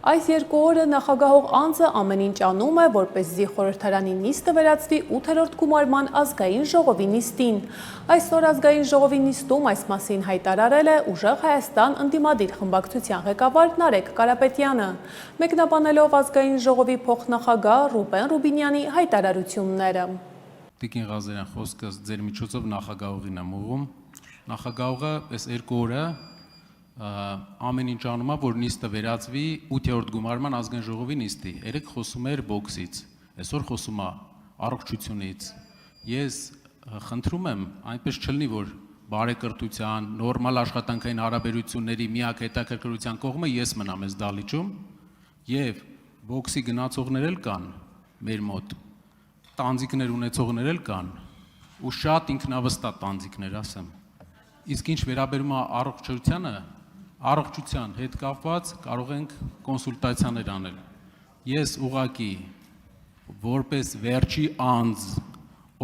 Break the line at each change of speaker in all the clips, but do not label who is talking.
Այս երկու օրը նախագահող անձը ամեն ինչ անում է, որպեսզի խորհրդարանի նիստը վերածվի 8-րդ գումարման ազգային ժողովի նիստին։ Այսօր ազգային ժողովի նիստում այս մասին հայտարարել է Ուժեղ Հայաստան ընդդիմադիր խմբակցության ղեկավար Նարեկ Կարապետյանը, մեկնաբանելով ազգային ժողովի փոխնախագահ Ռուբեն Ռուբինյանի հայտարարությունները։
Տիկին Ղազարյան, խոսքը ձեր միջոցով նախագահողին եմ ուղղում։ Նախագահողը այս երկու օրը ամեն ինչ անում է, որ նիստը վերածվի 8-րդ գումարման ազգային ժողովի նիստի։ Երեք խոսում էր բոքսից, այսօր խոսում է առողջությունից։ Ես խնդրում եմ, այնպես չլինի, որ բարեկրթության, նորմալ աշխատանքային հարաբերությունների միակ հետաքրքրության կողմը ես մնամ այս դահլիճում, եւ բոքսի գնացողներ էլ կան մեր մոտ, տանձիկներ ունեցողներ էլ կան, ու շատ ինքնավստահ տանձիկներ, ասեմ։ Իսկ ինչ վերաբերում է առողջությանը, առողջության հետ կապված կարող ենք կոնսուլտացիաներ անել։ Ես ուղղակի որպես վերջի անձ,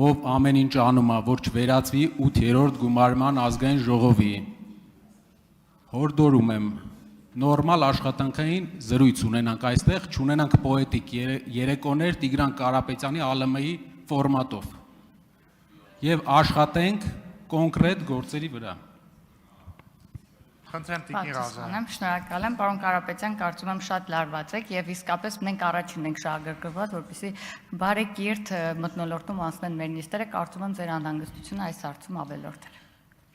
ով ամեն ինչ անում է, որ չվերածվի 8-րդ գումարման ազգային ժողովի, հորդորում եմ նորմալ աշխատանքային զրույց ունենանք այստեղ, չունենանք պոետիկ երեկոներ Տիգրան Կարապետյանի ԱԼՄ-ի ֆորմատով եւ աշխատենք կոնկրետ գործերի վրա։
Խնդրեմ Տիկին Ղազարյան։
Շնորհակալ եմ, պարոն Կարապետյան, կարծում եմ շատ լարված եք եւ իսկապես մենք առաջին ենք շահագրգռված, որպեսզի բարեկիրթ մթնոլորտում անցնեն մեր նիստերը, կարծում եմ ձեր անհանգստությունը այս հարցում ավելորդ է։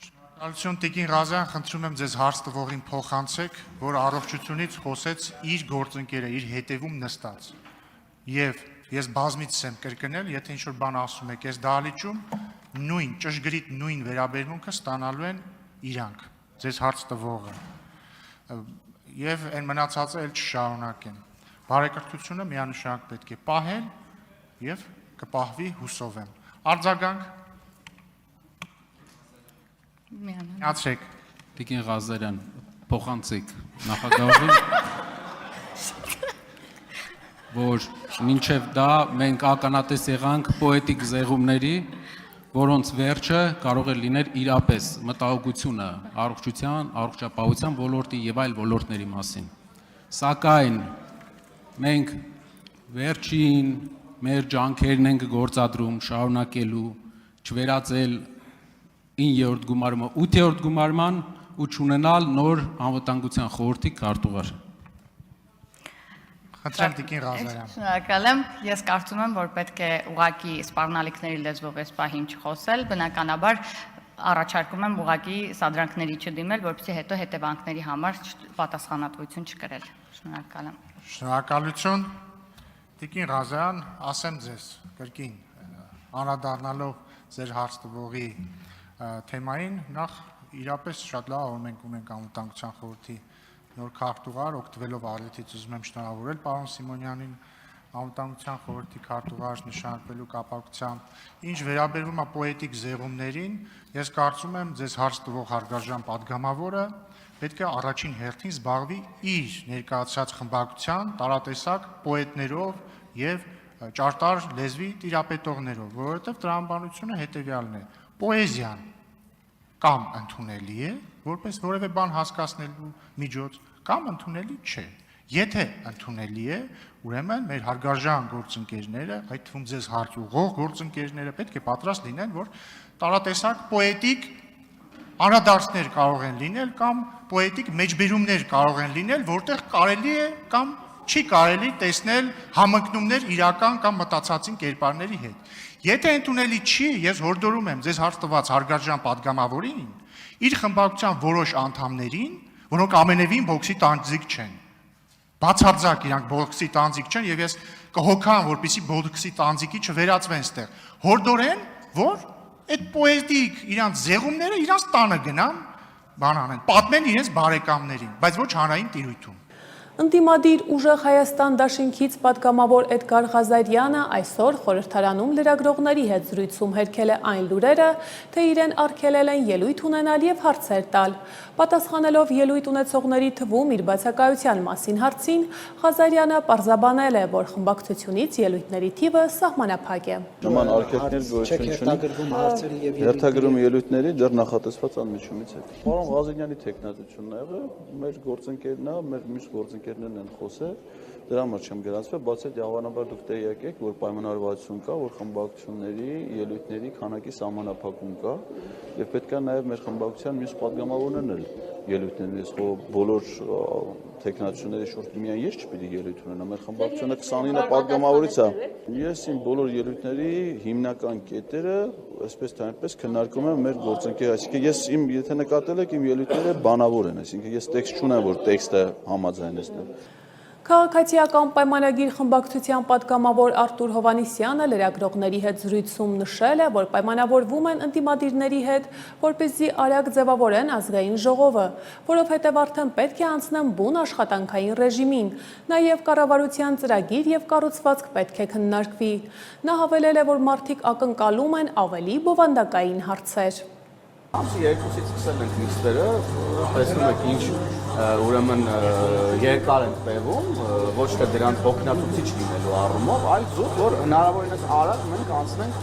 Շնորհակալություն Տիկին Ղազարյան, խնդրում եմ ձեզ հարց տվողին փոխանցեք, որ առողջությունից խոսեց իր գործընկերը, իր հետևում նստած։ Եվ ես բազմից եմ կրկնել, եթե ինչ-որ բան ասում եք այս դահլիճում, նույն ճշգրիտ նույն վերաբերմունքը ստանալու են իրանք, ձեզ հարց տվողը։ Եվ այն մնացածը էլ չշարունակեն։ Բարեկրթությունը միանշանակ պետք է պահել եւ կպահվի հուսով եմ։ Արձագանք։ Միացեք։
Տիկին Ղազարյան, փոխանցեք նախագահողին, որ մինչև դա մենք ականատես եղանք պոետիկ զեղումների, որոնց վերջը կարող է լինել իրապես մտահոգությունը առողջության, առողջապահության ոլորտի եւ այլ ոլորտների մասին։ Սակայն մենք վերջին մեր ջանքերն ենք գործադրում շարունակելու չվերածել 9-րդ գումարումը 8-րդ գումարման ու չունենալ նոր անվտանգության խորհրդի քարտուղար։
Խնդրեմ Տիկին Ղազարյան։
Շնորհակալ եմ, ես կարծում եմ, որ պետք է ուղղակի սպառնալիքների լեզվով այս պահին չխոսել, բնականաբար առաջարկում եմ ուղղակի սադրանքների չդիմել, որպեսզի հետո հետևանքների համար պատասխանատվություն չկրել։ Շնորհակալ եմ։
Շնորհակալություն Տիկին Ղազարյան, ասեմ ձեզ կրկին անդրադառնալով ձեր հարց տվողի թեմային, նախ իրապես շատ լավ, որ մենք ունենք անվտանգության խորհրդի նոր քարտուղար, օգտվելով առիթից ուզում եմ շնորհավորել պարոն Սիմոնյանին, անվտանգության խորհրդի քարտուղար նշանակվելու կապակցությամբ։ Ինչ վերաբերում է պոետիկ զեղումներին, ես կարծում եմ ձեզ հարց տվող հարգարժան պատգամավորը պետք է առաջին հերթին զբաղվի իր ներկայացած խմբակցության տարատեսակ պոետներով եւ ճարտար լեզվի տիրապետողներով, որովհետեւ տրամաբանությունը հետեւյալն է. պոեզիան կամ ընդունելի է, որպես որևէ բան հասկացնելու միջոց, կամ ընդունելի չէ։ Եթե ընդունելի է, ուրեմն մեր հարգարժան գործընկերները, այդ թվում ձեզ հարց ուղղող գործընկերները պետք է պատրաստ լինեն, որ տարատեսակ պոետիկ անդրադարձներ կարող են լինել կամ պոետիկ մեջբերումներ կարող են լինել, որտեղ կարելի է կամ չի կարելի տեսնել համընկնումներ իրական կամ մտածածին կերպարների հետ։ Եթե ընդունելի չի, ես հորդորում եմ ձեզ հարց տված հարգարժան պատգամավորին, իր խմբակցության որոշ անդամներին, որոնք ամենևին բոքսի տանձիկ չեն, բացարձակ իրանք բոքսի տանձիկ չեն եւ ես կհոգամ, որպեսզի բոքսի տանձիկի չվերածվեն ստեղ, հորդորեն, որ այդ պոետիկ իրանք զեղումները իրանք տանը գնան, բան անեն, պատմեն իրենց բարեկամներին, բայց ոչ հանրային տիրույթում։
Ընդդիմադիր Ուժեղ Հայաստան դաշինքից պատգամավոր Էդգար Ղազարյանը այսօր խորհրդարանում լրագրողների հետ զրույցում հերքել է այն լուրերը, թե իրեն արգելել են ելույթ ունենալ եւ հարցեր տալ։ Պատասխանելով ելույթ ունեցողների թվում իր բացակայության մասին հարցին, Ղազարյանը պարզաբանել է, որ խմբակցությունից ելույթների թիվը սահմանափակ է։
Նման արգելքներ գոյություն ունի։ Հերթագրում ելույթների դեռ նախատեսված անմիջումից հետո։ Պարոն Ղազարյանի տեխնատությունն ա եղել, մեր գործընկերն է, մեր մյուս գործընկերն ընկերներն են խոսել, դրա համար չեմ գրանցվել, բացի այդ հավանաբար դուք տեղյակ եք, որ պայմանավորվածություն կա, որ խմբակցությունների, ելույթների քանակի սահմանափակում կա, եւ պետք է նաեւ մեր խմբակցության մյուս падգամավորներն էլ ելույթներն ես բոլոր տեխնացիաների շուրջ միայն ես չպիտի ելույթ ունենամ, մեր խմբակցությունը 29 падգամավորից է։ Ես իմ բոլոր ելույթների հիմնական կետերը, այսպես թե այնպես քննարկում եմ մեր գործընկեր, այսինքն ես եթե նկատել եք իմ ելույթները բանավոր են, այսինքն ես տեքստ չունեմ, որ տեքստը համաձայնեցնեմ։
Քաղաքացիական պայմանագիր խմբակցության պատգամավոր Արտուր Հովհաննիսյանը լրագրողների հետ զրույցում նշել է, որ պայմանավորվում են ընդդիմադիրների հետ, որպեսզի արագ ձևավորեն ազգային ժողովը, որովհետև արդեն պետք է անցնեն բուն աշխատանքային ռեժիմին, նաև կառավարության ծրագիր եւ կառուցվածք պետք է քննարկվի։ Նա հավելել է, որ մարդիկ ակնկալում են ավելի բովանդակային հարցեր։
Ամսի 2-ից սկսել ենք նիստերը, տեսնում եք ինչ ուրեմն երկար են տևում, ոչ թե դրանց հոգնածուցիչ լինելու առումով, այլ զուտ, որ հնարավորինս արագ մենք անցնենք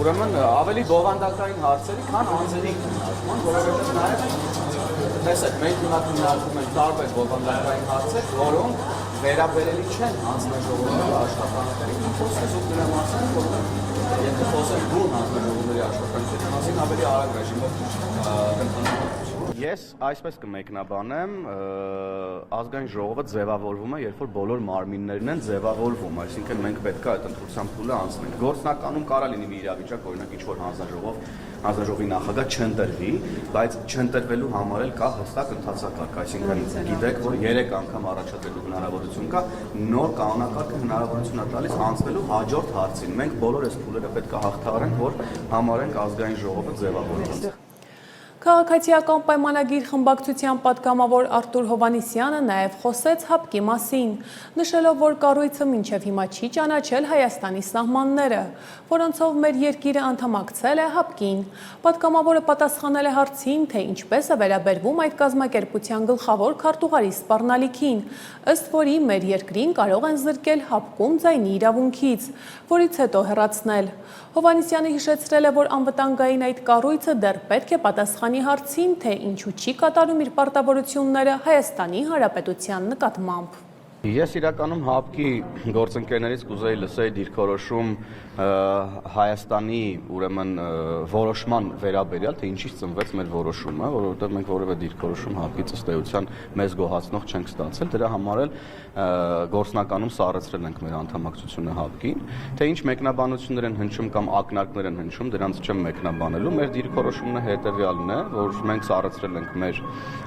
ուրեմն ավելի բովանդակային հարցերի, քան անձերի քննարկման, որովհետև նաև տեսեք, մենք քննարկում ենք տարբեր բովանդակային հարցեր, որոնք վերաբերելի չեն հանձնաժողովների աշխատանքներին, խոսքը զուտ դրա մասին, որ եթե խոսենք բուն հանձնաժողովների աշխատանքների մասին, ավելի արագ ռեժիմով կընթանում։ Ես այսպես կմեկնաբանեմ, ազգային ժողովը ձևավորվում է, երբ որ բոլոր մարմիններն են ձևավորվում, այսինքն մենք պետք է այդ ընտրության փուլը անցնենք։ Գործնականում կարա լինի մի իրավիճակ, օրինակ ինչ-որ հանձնաժողովի նախագահ չընտրվի, բայց չընտրվելու համար էլ կա հստակ ընթացակարգ, այսինքն գիտեք, որ 3 անգամ առաջադրելու հնարավորություն կա, նոր կանոնակարգը հնարավորություն է տալիս անցնելու հաջորդ հարցին։ Մենք բոլոր այս փուլերը պետք է հաղթահարենք, որ համարենք ազգային ժողովը ձևավորված։
Քաղաքացիական պայմանագիր խմբակցության պատգամավոր Արտուր Հովհաննիսյանը նաև խոսեց ՀԱՊԿ-ի մասին, նշելով, որ կառույցը մինչև հիմա չի ճանաչել Հայաստանի սահմանները, որոնցով մեր երկիրը անդամակցել է ՀԱՊԿ-ին։ Պատգամավորը պատասխանել է հարցին, թե ինչպես է վերաբերվում այդ կազմակերպության գլխավոր քարտուղարի սպառնալիքին, ըստ որի մեր երկրին կարող են զրկել ՀԱՊԿ-ում ձայնի իրավունքից, որից հետո հեռացնել։ Հովհաննիսյանը հիշեցրել է, որ անվտանգային այդ կառույցը դեռ պետք է պատասխանի հարցին, թե ինչու չի կատարում իր պարտավորությունները Հայաստանի Հանրապետության նկատմամբ։
Ես իրականում ՀԱՊԿ-ի գործընկերներից կուզեի լսել դիրքորոշում Հայաստանի ուրեմն որոշման վերաբերյալ, թե ինչից ծնվեց մեր որոշումը, որովհետև մենք որևէ դիրքորոշում ՀԱՊԿ-ի ըստ էության մեզ գոհացնող չենք ստացել, դրա համար էլ գործնականում սառեցրել ենք մեր անդամակցությունը ՀԱՊԿ-ին, թե ինչ մեկնաբանություններ են հնչում կամ ակնարկներ են հնչում, դրանց չեմ մեկնաբանելու, մեր դիրքորոշումն հետևյալն է, որ մենք սառեցրել ենք մեր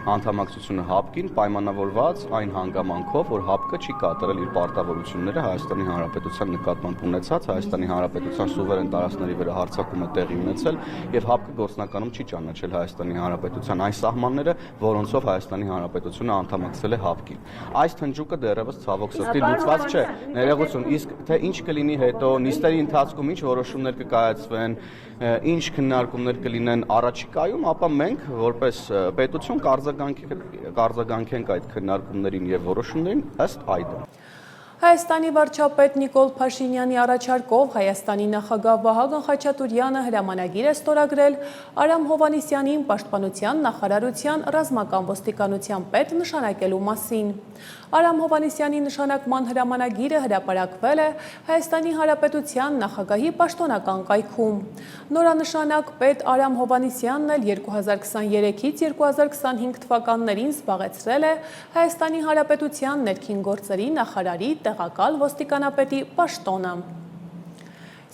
անդամակցությունը ՀԱՊԿ-ին պայմանավորված այն հանգամանքով, որ ՀԱՊԿ-ը չի կատարել իր պարտավորությունները Հայաստանի Հանրապետության նկատմամբ ունեցած, Հայաստանի Հանրապետության սուվերեն տարածքների վրա հարձակումը տեղի ունեցել եւ ՀԱՊԿ-ը գործնականում չի ճանաչել Հայաստանի Հանրապետության այն սահմանները, որոնցով Հայաստանի Հանրապետությունը անդամակցել է ՀԱՊԿ-ին։ Այս թնջուկը դեռևս ցավոք սրտի լուծված չէ։ Ներողություն, իսկ թե ինչ կլինի հետո, նիստերի ընթացքում ինչ որոշումներ կկայացվեն, ինչ քննարկումներ կլինեն առաջիկայում, ապա մենք որպես պետություն կարձագանքենք այդ քննարկումներին եւ որոշումներին ըստ այդմ։
Հայաստանի վարչապետ Նիկոլ Փաշինյանի առաջարկով Հայաստանի նախագահ Վահագն Խաչատուրյանը հրամանագիր է ստորագրել Արամ Հովհաննիսյանին Պաշտպանության նախարարության ռազմական ոստիկանության պետ նշանակելու մասին։ Արամ Հովհաննիսյանի նշանակման հրամանագիրը հրապարակվել է Հայաստանի Հանրապետության նախագահի պաշտոնական կայքում։ Նորանշանակ պետ Արամ Հովհաննիսյանն էլ 2023-ից 2025 թվականներին զբաղեցրել է Հայաստանի Հանրապետության ներքին գործերի նախարարի տեղակալ ոստիկանապետի պաշտոնը։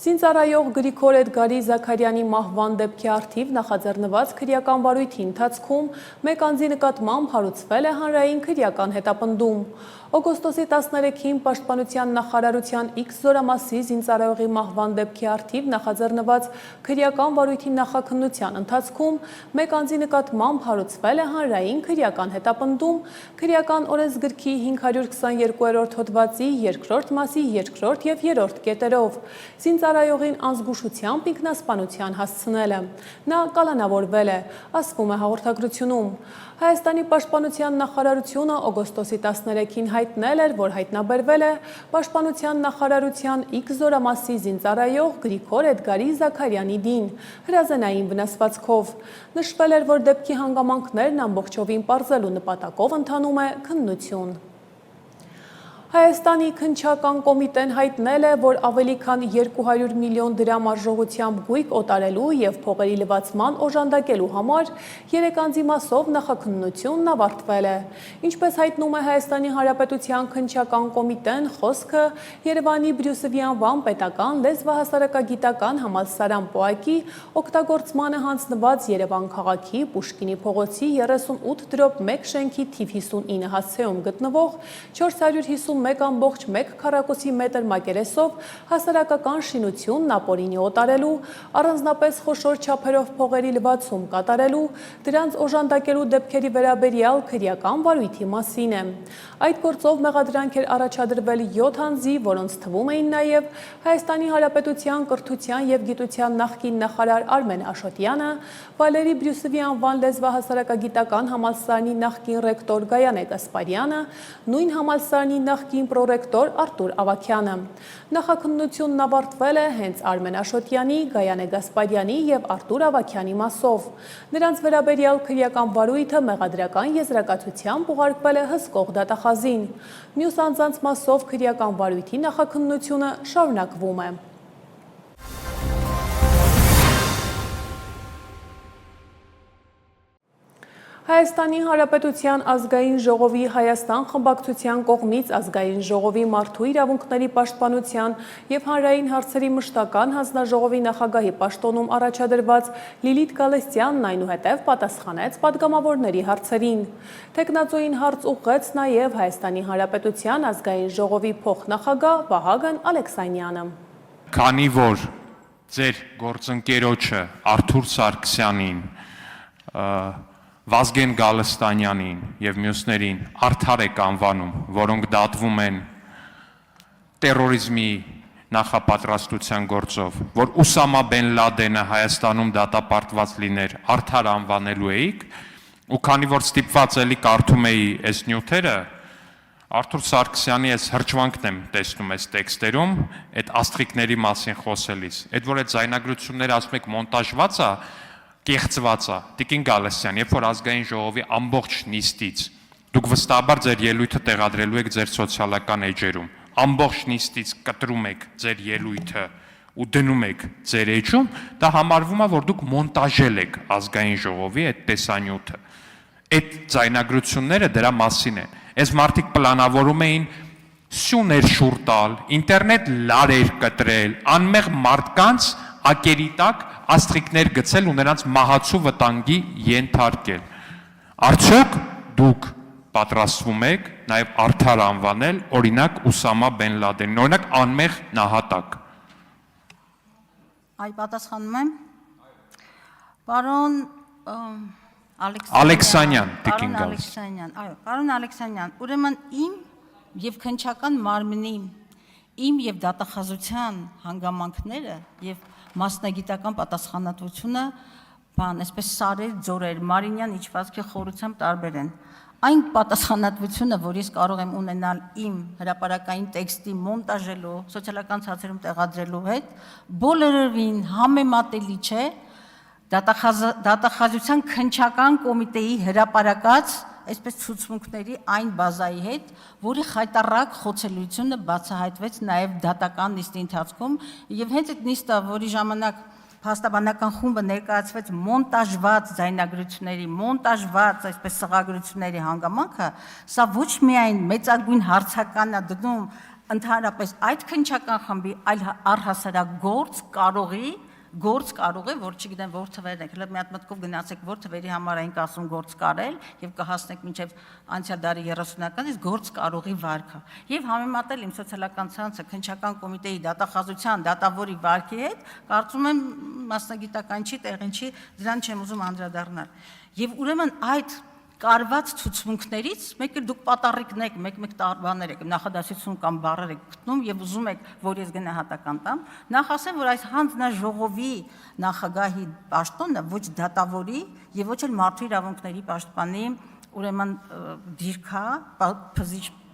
Զինծառայող Գրիգոր Էդգարի Զաքարյանի մահվան դեպքի առթիվ նախաձեռնված քրեական վարույթի ընթացքում մեկ անձի նկատմամբ հարուցվել է հանրային քրեական հետապնդում։ Օգոստոսի 13-ին Պաշտպանության նախարարության X զորամասի զինծառայողի մահվան դեպքի առթիվ նախաձեռնված քրեական վարույթի նախաքննության ընթացքում մեկ անձի նկատմամբ հարուցվել է հանրային քրեական հետապնդում քրեական օրենսգրքի 522-րդ հոդվածի 2-րդ մասի 2-րդ եւ 3-րդ կետերով։ Զինծառայողին անզգուշությամբ ինքնասպանության հասցնելը։ Նա կալանավորվել է, ասվում է հաղորդագրությունում։ Հայաստանի պաշտպանության նախարարությունը օգոստոսի 13-ին հայտնել էր, որ հայտնաբերվել է Պաշտպանության նախարարության X զորամասի զինծառայող Գրիգոր Էդգարի Զաքարյանի դին հրազենային վնասվածքով։ Նշվել էր, որ դեպքի հանգամանքներն ամբողջովին պարզելու նպատակով ընթանում է քննություն։ Հայաստանի քննչական կոմիտեն հայտնել է, որ ավելի քան 200 միլիոն դրամ արժողությամբ գույք օտարելու և փողերի լվացման օժանդակելու համար 3 անձի մասով նախաքննությունն ավարտվել է։ Ինչպես հայտնում է Հայաստանի Հանրապետության քննչական կոմիտեն, խոսքը Երևանի Բրյուսովի անվան պետական լեզվահասարակագիտական համալսարան ՊՕԱԿ-ի օգտագործմանը հանձնված Երևան քաղաքի Պուշկինի փողոցի 38/1 շենքի թիվ 59 հասցեում գտնվող 451.1 քառակուսի մետր մակերեսով հասարակական շինությունն ապօրինի օտարելու, առանձնապես խոշոր չափերով փողերի լվացում կատարելու, դրանց օժանդակելու դեպքերի վերաբերյալ քրեական վարույթի մասին է։ Այդ գործով մեղադրանք էր առաջադրվել 7 անձի, որոնց թվում էին նաև Հայաստանի Հանրապետության կրթության և գիտության նախկին նախարար Արմեն Աշոտյանը, Վալերի Բրյուսովի անվան լեզվահասարակագիտական համալսարանի նախկին ռեկտոր Գայանե Գասպարյանը, նույն համալսարանի նախկին պրոռեկտոր Արտուր Ավագյանը։ Նախաքննությունն ավարտվել է հենց Արմեն Աշոտյանի, Գայանե Գասպարյանի և Արտուր Ավագյանի մասով։ Նրանց վերաբերյալ քրեական վարույթը մեղադրական եզրակացությամբ ուղարկվել է հսկող դատախազին։ Մյուս անձանց մասով քրեական վարույթի նախաքննությունը շարունակվում է։ Հայաստանի Հանրապետության ազգային ժողովի Հայաստան խմբակցության կողմից ազգային ժողովի մարդու իրավունքների պաշտպանության և հանրային հարցերի մշտական հանձնաժողովի նախագահի պաշտոնում առաջադրված Լիլիթ Գալստյանն այնուհետև պատասխանեց պատգամավորների հարցերին։ Թեկնածուին հարց ուղղեց նաև Հայաստանի Հանրապետության ազգային ժողովի փոխնախագահ Վահագն Ալեքսանյանը։
Քանի որ ձեր գործընկերոջը Արթուր Սարգսյանին Վազգեն Գալստանյանին և մյուսներին արդար եք անվանում, որոնք դատվում են տերորիզմի նախապատրաստության գործով, որ Ուսամա Բեն Լադենը Հայաստանում դատապարտված լիներ, արդար անվանելու էիք, ու քանի որ ստիպված էլի կարդում էի այս նյութերը, Արթուր Սարգսյանի այս հրճվանքն եմ տեսնում այս տեքստերում, այդ աստղիկների մասին խոսելիս, այդ որ այդ ձայնագրությունները ասում եք մոնտաժված է, կեղծված է, Տիկին Գալստյան, երբ որ ազգային ժողովի ամբողջ նիստից դուք վստահաբար ձեր ելույթը տեղադրելու եք ձեր սոցիալական էջերում, ամբողջ նիստից կտրում եք ձեր ելույթը ու դնում եք ձեր էջում, դա համարվում է, որ դուք մոնտաժել եք ազգային ժողովի այդ տեսանյութը։ Այդ ձայնագրությունները դրա մասին են։ Այս մարդիկ պլանավորում էին սյուներ շուռ տալ, ինտերնետ լարեր կտրել, անմեղ մարդկանց ակերի տակ աստղիկներ գցել ու նրանց մահացու վտանգի ենթարկել։ Արդյոք դուք պատրաստվում եք նաև արդար անվանել օրինակ Ուսամա Բեն Լադենին, օրինակ անմեղ նահատակ։
Այ պատասխանում եմ։ Պարոն
Ալեքսանյան, Տիկին
Ալեքսանյան, այո, պարոն Ալեքսանյան, ուրեմն իմ եւ քննչական մարմնի, իմ եւ դատախազության հանգամանքները եւ մասնագիտական պատասխանատվությունը, այսպես սարեր, ձորեր, Մարինյան իջվածքի խորությամբ տարբեր են։ Այն պատասխանատվությունը, որ ես կարող եմ ունենալ իմ հրապարակային տեքստի մոնտաժելու, սոցիալական ցանցերում տեղադրելու հետ, բոլորովին համեմատելի չէ դատախազության քննչական կոմիտեի հրապարակած այսպես ցուցմունքների այն բազայի հետ, որի խայտառակ խոցելիությունը բացահայտվեց նաև դատական նիստի ընթացքում, եւ հենց այդ նիստը, որի ժամանակ փաստաբանական խումբը ներկայացվեց մոնտաժված ձայնագրությունների, մոնտաժված այսպես սղագրությունների հանգամանքը, սա ոչ միայն մեծագույն հարցական է դնում ընդհանրապես այդ քննչական խմբի, այլ առհասարակ գործ կարող է, որ չգիտեմ որ թվերն եք, հələ մի հատ մտքով գնացեք որ թվերի համար այնք ասում գործ կարել եւ կհասնեք մինչեւ անցյալ դարի 30-ականից գործ կարողի վարկը եւ համեմատել իմ սոցիալական ցանցը քննչական կոմիտեի դատախազության դատավորի վարկի հետ, կարծում եմ մասնագիտական չի, տեղին չի, դրան չեմ ուզում անդրադառնալ։ Եվ ուրեմն այդ կարված ցուցմունքներից մեկը դուք պատառիկն եք, մեկ տարբաներ եք, նախադասություն կամ բառեր եք գտնում եւ ուզում եք, որ ես գնահատական տամ, նախ ասեմ, որ այս հանձնաժողովի նախագահի պաշտոնը ոչ դատավորի եւ ոչ էլ մարդու իրավունքների պաշտպանի ուրեմն դիրքա,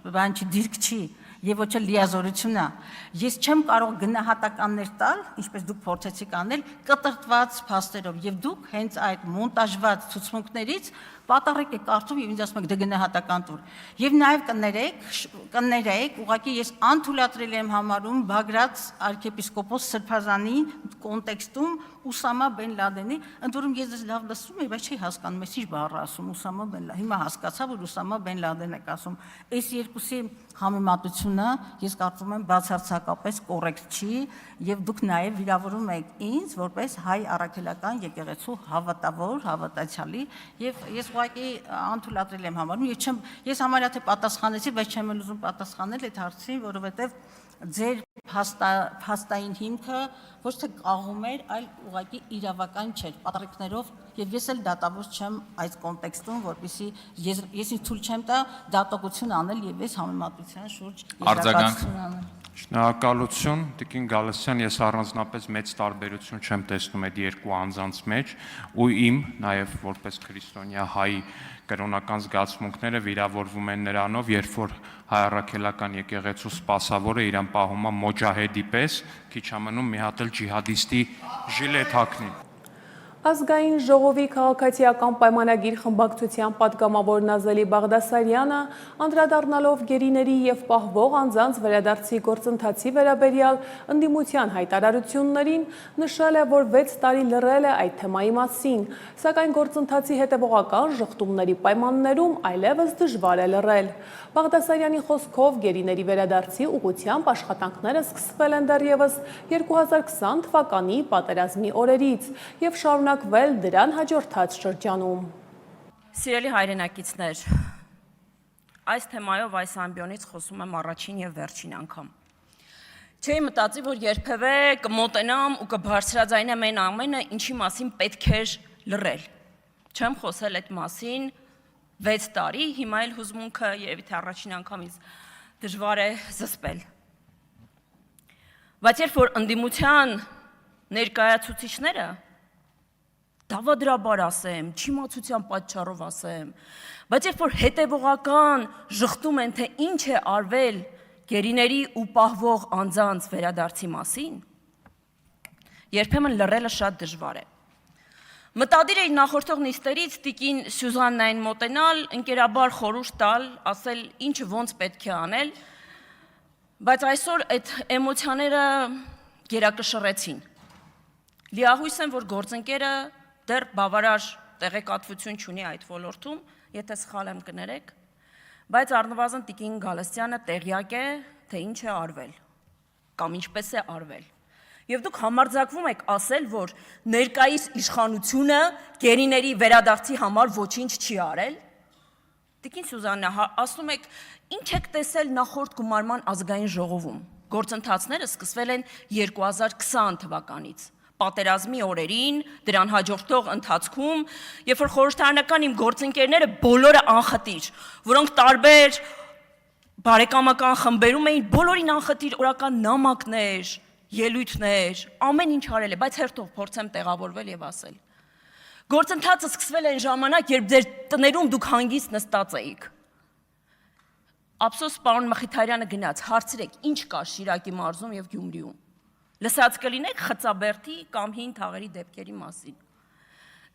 բան չի, դիրք չի եւ ոչ էլ լիազորություն է։ Ես չեմ կարող գնահատականներ տալ, ինչպես դուք փորձեցիք անել, կտրտված փաստերով եւ դուք հենց այդ մոնտաժված ցուցմունքներից պատառիկ եք կարծում եւ ինձ ասում եք դե գնահատական տուր։ Եվ նաեւ կներեք, ուղղակի ես անթույլատրելի եմ համարում Բագրատ arczepiskopos Սրբազանի կոնտեքստում Ուսամա Բեն Լադենի, ընդ որում ես դες լավ լսում եմ, բայց չի հասկանում, ես ինչ բառ ասում Ուսամա Բեն Լադեն։ Հիմա հասկացա, որ Ուսամա Բեն Լադեն եք ասում։ Այս երկուսի համեմատությունը ես կարծում եմ բացարձակապես կոռեկտ չի եւ դուք նաեւ վիրավորում եք ինձ որպես հայ առաքելական եկեղեցու հավատավոր, հավատացյալի եւ ես ուղղակի անթույլատրելի եմ համարում, ես համարյա թե պատասխանեցի, բայց չեմ ուզում պատասխանել այդ հարցին, որովհետեւ ձեր փաստային հիմքը ոչ թե կաղում էր, այլ ուղղակի իրավական չէր, պատրիկներով եւ ես էլ դատավոր չեմ այս կոնտեքստում, որպեսզի ես ինձ թույլ չեմ տա դատողություն անել եւ ես համեմատության շուրջ
արձագանք անել։ Շնորհակալություն, Տիկին Գալստյան, ես առանձնապես մեծ տարբերություն չեմ տեսնում այդ երկու անձանց մեջ ու իմ նաև որպես քրիստոնյա հայ կրոնական զգացմունքները վիրավորվում են նրանով, երբ որ հայ առաքելական եկեղեցու սպասավորը իրան պահում է մոջահեդի պես, քիչ ամնում մի հատ էլ ջիհադիստի ժիլետ հագնի։
Ազգային ժողովի քաղաքացիական պայմանագիր խմբակցության պատգամավոր Նազելի Բաղդասարյանը անդրադառնալով գերիների եւ պահվող անձանց վերադարձի գործընթացի վերաբերյալ ընդդիմության հայտարարություններին նշել է, որ 6 տարի լռել է այդ թեմայի մասին, սակայն գործընթացի հետևողական շղթումների պայմաններում այլևս դժվար է լռել։ Բաղդասարյանի խոսքով գերիների վերադարձի ուղղությամբ աշխատանքները սկսվել են դեռևս 2020 թվականի պատերազմի օրերից եւ շարունակվել դրան հաջորդած շրջանում։
Սիրելի հայրենակիցներ, այս թեմայով այս ամբիոնից խոսում եմ առաջին եւ վերջին անգամ։ Չէի մտածի, որ երբևէ կմոտենամ ու կբարձրաձայնեմ այն ամենը, ինչի մասին պետք էր լռել։ Չեմ խոսել այդ մասին 6 տարի, հիմա էլ հուզմունքը երևի թե առաջին անգամից դժվար է զսպել։ Բայց երբ որ ընդդիմության ներկայացուցիչները դավադրաբար ասեմ, չիմացության պատճառով ասեմ, բայց երբ որ հետևողական ժխտում են, թե ինչ է արվել գերիների ու պահվող անձանց վերադարձի մասին, երբեմն լռելը շատ դժվար է։ Մտադիր էի նախորդող նիստերից տիկին Սյուզաննային մոտենալ, ընկերաբար խորհուրդ տալ, ասել ինչը ոնց պետք է անել, բայց այսօր այդ էմոցիաները գերակշռեցին։ Լիահույս եմ, որ գործընկերը դեռ բավարար տեղեկատվություն չունի այդ ոլորտում, եթե սխալ եմ կներեք, բայց առնվազն տիկին Գալստյանը տեղյակ է, թե ինչ է արվել, կամ ինչպես է արվել։ Եվ դուք համարձակվում եք ասել, որ ներկայիս իշխանությունը գերիների վերադարձի համար ոչինչ չի արել։ Տիկին Սյուզաննա, ասում եք, ինչ եք տեսել նախորդ գումարման ազգային ժողովում։ Գործընթացները սկսվել են 2020 թվականից։ Պատերազմի օրերին, դրան հաջորդող ընթացքում, երբ որ խորհրդարանական իմ գործընկերները բոլորը անխտիր, որոնք տարբեր բարեկամական խմբերում էին, բոլորին անխտիր օրական նամակներ, ելույթներ, ամեն ինչ արել է, բայց հերթով փորձեմ տեղավորվել եւ ասել։ Գործընթացը սկսվել է այն ժամանակ, երբ ձեր տներում դուք հանգիստ նստած էիք։ Ափսոս պարոն Մխիթարյանը գնաց, հարցրեք, ինչ կա Շիրակի մարզում եւ Գյումրիում։ Լսած կլինեք Խծաբերդի կամ Հին Թաղերի դեպքերի մասին։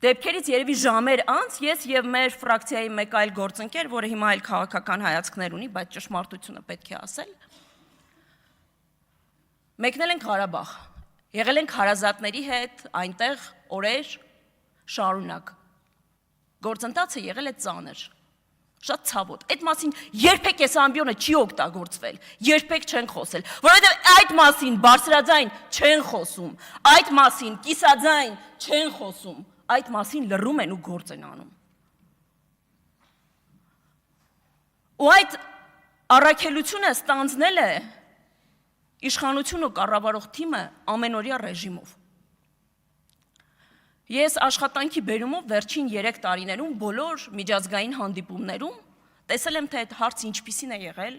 Դեպքերից երևի ժամեր անց ես եւ մեր ֆրակցիայի մեկ այլ գործընկեր, որը հիմա այլ քաղաքական հայացքներ ունի, բայց ճշմարտությունը պետք է ասել, մեկնել ենք Ղարաբաղ, եղել ենք հարազատների հետ, այնտեղ օրեր շարունակ։ Գործընթացը եղել է ծանր, շատ ցավոտ։ Այդ մասին երբեք այս ամբիոնը չի օգտագործվել, երբեք չեն խոսել, որովհետև այդ մասին բարձրաձայն չեն խոսում, այդ մասին կիսաձայն չեն խոսում, այդ մասին լռում են ու գործ են անում։ Ու այդ առաքելությունը ստանձնել է իշխանությունը կառավարող թիմը ամենօրյա ռեժիմով։ Ես աշխատանքի բերումով վերջին 3 տարիներում բոլոր միջազգային հանդիպումներում տեսել եմ, թե այդ հարցը ինչպիսին է եղել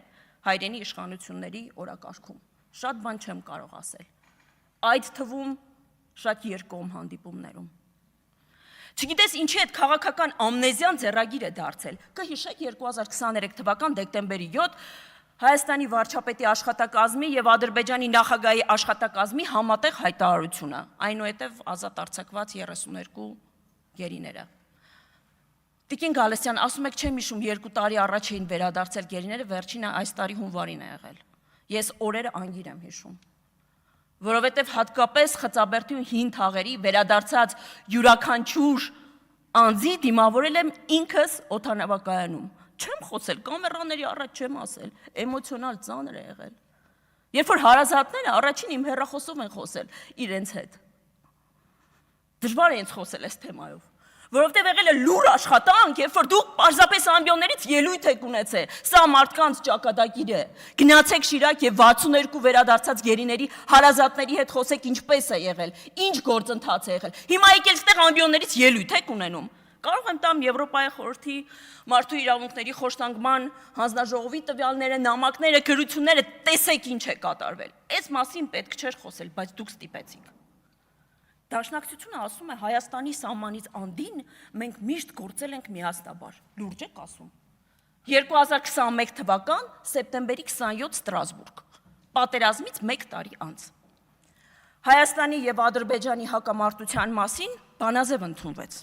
հայրենի իշխանությունների օրակարգում։ Շատ բան չեմ կարող ասել։ Այդ թվում շատ երկկողմ հանդիպումներում։ Չգիտես ինչի այդ քաղաքական ամնեզիան ձեռագիր է դարձել։ Կհիշեք 2023 թվական դեկտեմբերի 7 Հայաստանի վարչապետի աշխատակազմի եւ Ադրբեջանի նախագահի աշխատակազմի համատեղ հայտարարությունը, այնուհետև ազատ արձակված 32 գերիները։ Տիկին Գալստյան, ասում եք չեմ հիշում 2 տարի առաջ էին վերադարձել գերիները, վերջինը այս տարի հունվարին է եղել։ Ես օրերը անգիր եմ հիշում։ Որովհետև հատկապես Խծաբերդի ու հին թաղերի վերադարձած յուրաքանչյուր անձի դիմավորել եմ ինքս օդանավակայանում։ Չեմ խոսել, կամերաների առաջ չեմ ասել, էմոցիոնալ ծանր է եղել։ Երբ որ հարազատները առաջին իմ հեռախոսով են խոսել իրենց հետ։ Դժվար է ինձ խոսել այս թեմայով, որովհետև եղել է լուր աշխատանք, երբ որ դուք պարզապես ամբիոններից ելույթ եք ունեցել, սա մարդկանց ճակատագիր է։ Գնացեք Շիրակ եւ 62 վերադարձած գերիների հարազատների հետ խոսեք ինչպես է եղել, ինչ գործընթաց է եղել։ Հիմա եկել ստեղ ամբիոններից ելույթ եք ունենում։ Կարող եմ տամ Եվրոպայի խորհրդի մարդու իրավունքների խոշտանգման հանձնաժողովի տվյալները, նամակները, գրությունները, տեսեք ինչ է կատարվել։ Այս մասին պետք չէր խոսել, բայց դուք ստիպեցիք։ Դաշնակցությունը ասում է Հայաստանի սահմանից անդին մենք միշտ գործել ենք միասնաբար։ Լուրջ եք ասում։ 2021 թվական սեպտեմբերի 27 Ստրասբուրգ։ Պատերազմից 1 տարի անց։ Հայաստանի եւ Ադրբեջանի հակամարտության մասին բանաձև ընդունվեց։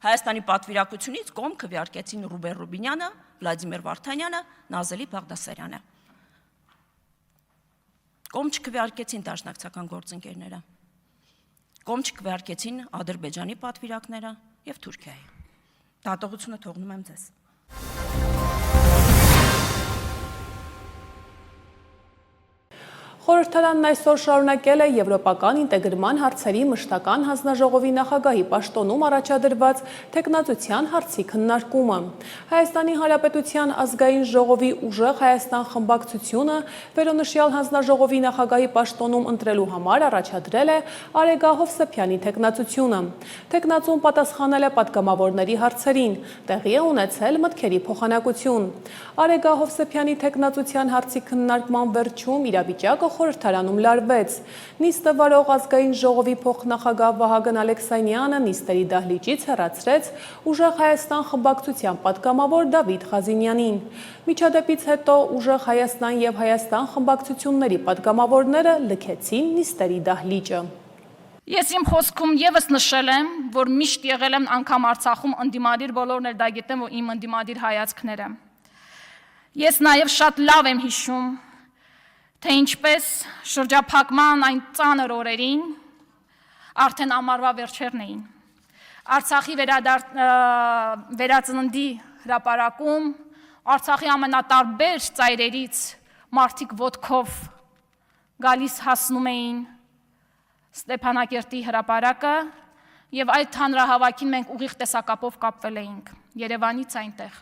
Հայաստանի պատվիրակությունից կողմ քվեարկեցին Ռուբեն Ռուբինյանը, Վլադիմիր Վարդանյանը, Նազելի Բաղդասարյանը։ Կողմ չքվեարկեցին դաշնակցական գործընկերները։ Կողմ չքվեարկեցին Ադրբեջանի պատվիրակները եւ Թուրքիայի։ Դատողությունը թողնում եմ ձեզ։
Խորհրդարանն այսօր շարունակել է եվրոպական ինտեգրման հարցերի մշտական հանձնաժողովի նախագահի պաշտոնում առաջադրված թեկնածության հարցի քննարկումը։ Հայաստանի Հանրապետության ազգային ժողովի ուժեղ Հայաստան խմբակցությունը վերոնշյալ հանձնաժողովի նախագահի պաշտոնում ընտրելու համար առաջադրել է Արեգ Հովսեփյանի թեկնածությունը։ Թեկնածուն պատասխանել է պատգամավորների հարցերին, տեղի է ունեցել մտքերի փոխանակություն։ Արեգ Հովսեփյանի թեկնածության հարցի քննարկման վերջում իրավիճակը խորհրդարանում լարվեց։ Նիստը վարող ազգային ժողովի փոխնախագահ Վահագն Ալեքսանյանը նիստերի դահլիճից հեռացրեց ուժեղ Հայաստան խմբակցության պատգամավոր Դավիթ Խազինյանին։ Միջադեպից հետո ուժեղ Հայաստան եւ Հայաստան խմբակցությունների պատգամավորները լքեցին նիստերի դահլիճը։
Ես իմ խոսքում եւս նշել եմ, որ միշտ եղել եմ անգամ Արցախում ընդդիմադիր, բոլորն էլ դա գիտեն, որ իմ ընդդիմադիր հայացքները։ Ես նաեւ շատ լավ եմ հիշում, թե ինչպես շրջափակման այն ծանր օրերին արդեն ամառվա վերջերն էին։ Արցախի վերածննդի հրապարակում Արցախի ամենատարբեր ծայրերից մարդիկ ոտքով գալիս հասնում էին Ստեփանակերտի հրապարակը եւ այդ հանրահավաքին մենք ուղիղ տեսակապով կապվել էինք Երևանից այնտեղ։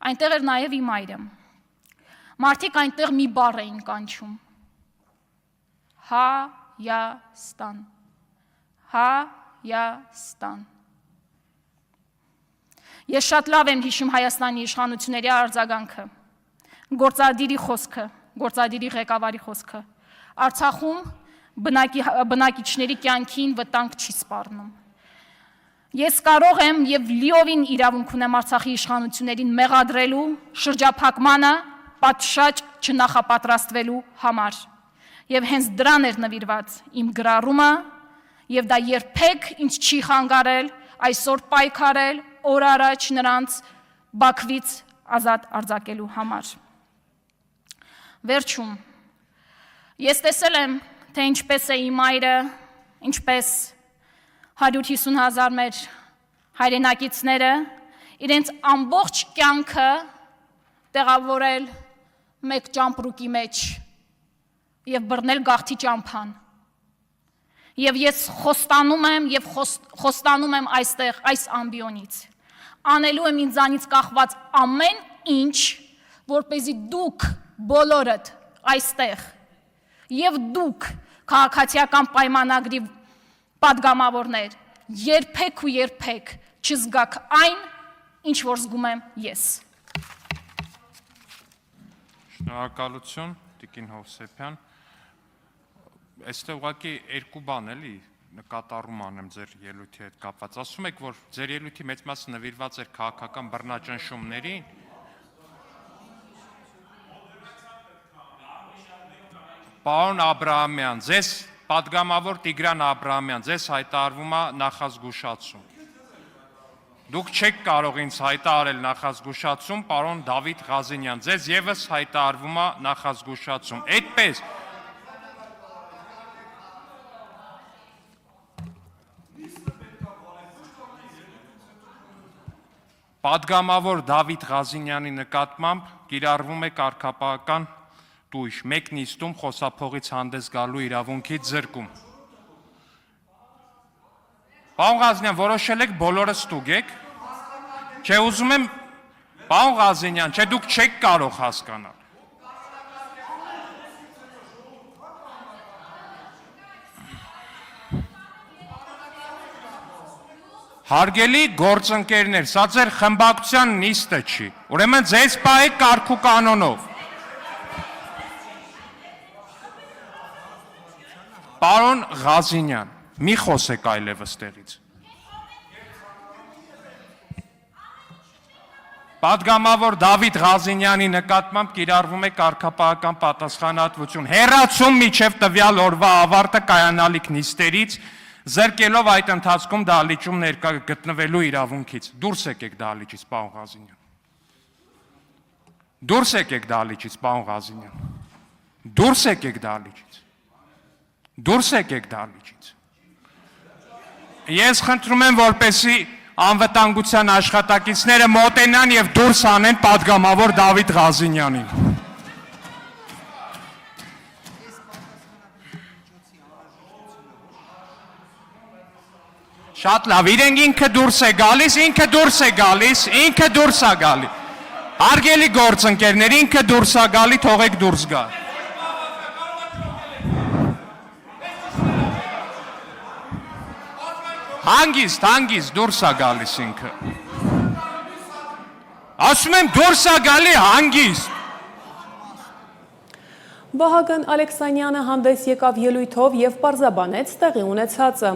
Այնտեղ էր նաեւ իմ այրը։ Մարդիկ այնտեղ մի բառ էին կանչում. Հայաստան, Հայաստան։ Ես շատ լավ եմ հիշում Հայաստանի իշխանությունների արձագանքը, գործադիրի խոսքը, գործադիրի ղեկավարի խոսքը։ Արցախում բնակիչների կյանքին վտանգ չի սպառնում։ Ես կարող եմ եւ լիովին իրավունք ունեմ Արցախի իշխանություններին մեղադրելու շրջափակմանը պատշաճ չնախապատրաստվելու համար։ Եվ հենց դրան էր նվիրված իմ գրառումը, եւ դա երբեք ինձ չի խանգարել այսօր պայքարել օր առաջ նրանց Բաքվից ազատ արձակելու համար։ Վերջում ես տեսել եմ, թե ինչպես է իմ այրը, ինչպես 150,000 մեր հայրենակիցները իրենց ամբողջ կյանքը տեղավորել մեկ ճամպրուկի մեջ եւ բռնել գաղթի ճամփան։ Եվ ես խոստանում եմ այստեղ այս ամբիոնից։ Անելու եմ ինձանից կախված ամեն ինչ, որպեսզի դուք բոլորդ այստեղ եւ դուք քաղաքացիական պայմանագրի պատգամավորներ երբեք ու երբեք չզգաք այն, ինչ որ զգում եմ ես։
Շնորհակալություն, Տիկին Հովսեփյան։ Այստեղ ուղղակի երկու բան էլի, նկատառում անեմ ձեր ելույթի հետ կապված։ Ասում եք, որ ձեր ելույթի մեծ մասը նվիրված էր քաղաքական բռնաճնշումներին։ Պարոն Աբրահամյան, ձեզ պատգամավոր Տիգրան Աբրահամյան, ձեզ հայտարարվում է նախազգուշացում։ Դուք չեք կարող ինձ հայտարարել նախազգուշացում, պարոն Դավիթ Ղազենյան, ձեզ եւս հայտարարվում է նախազգուշացում։ Այդպես պատգամավոր Դավիթ Ղազենյանի նկատմամբ կիրառվում է կարգապահական տույժ, մեկ նիստում խոսափողից հանդես գալու իրավունքից զրկում։ Պարոն Ղազենյան, որոշել եք բոլորը ստուգեք։ Չէ, ուզում եմ, պարոն Ղազենյան, չէ, դուք չեք կարող հասկանալ։ Հարգելի գործընկերներ, սա ձեր խմբակցության նիստը չի։ Ուրեմն ձեզ պահեք կարգ ու կանոնով։ Պարոն Ղազենյան, մի խոսեք այլևս տեղից։ Պատգամավոր Դավիթ Ղազենյանի նկատմամբ կիրառվում է կարգապահական պատասխանատվություն։ Հեռացում միջև տվյալ օրվա ավարտը կայանալիք նիստերից, զրկելով այդ ընթացքում դահլիճում ներկա գտնվելու իրավունքից։ Դուրս եկեք դահլիճից, պարոն Ղազենյան։ Դուրս եկեք դահլիճից, պարոն Ղազենյան։ Դուրս եկեք դահլիճից։ Դուրս եկեք դահլիճից։ Ես խնդրում եմ, որպեսզի անվտանգության աշխատակիցները մոտենան եւ դուրս անեն պատգամավոր Դավիթ Ղազենյանին։ Շատ լավ, իրենք ինքը դուրս է գալիս, ինքը դուրս է գալիս, ինքը դուրս է գալի։ Հարգելի գործընկերներ, ինքը դուրս է գալի, թողեք դուրս գա։ Հանգիստ դուրս է գալիս ինքը։ Ասում եմ դուրս է գալի հանգիստ։
Վահագն Ալեքսանյանը հանդես եկավ ելույթով եւ պարզաբանեց տեղի ունեցածը։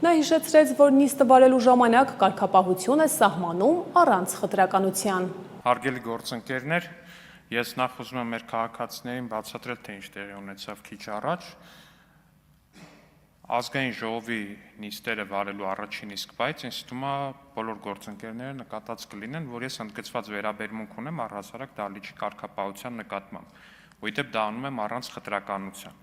Նա հիշեցրեց, որ նիստը վարելու ժամանակ կարգապահություն է սահմանում առանց խտրականության։
Հարգելի գործընկերներ, ես նախ ուզում եմ մեր քաղաքացիներին բացատրել, թե ինչ տեղի ունեցավ քիչ առաջ։ Ազգային ժողովի նիստերը վարելու առաջին իսկ բայց ինձ թվում է բոլոր գործընկերները նկատած կլինեն, որ ես ընդգծված վերաբերմունք ունեմ առհասարակ դահլիճի կարգապահության նկատմամբ։ Ուիտեպ դա անում եմ առանց խտրականության։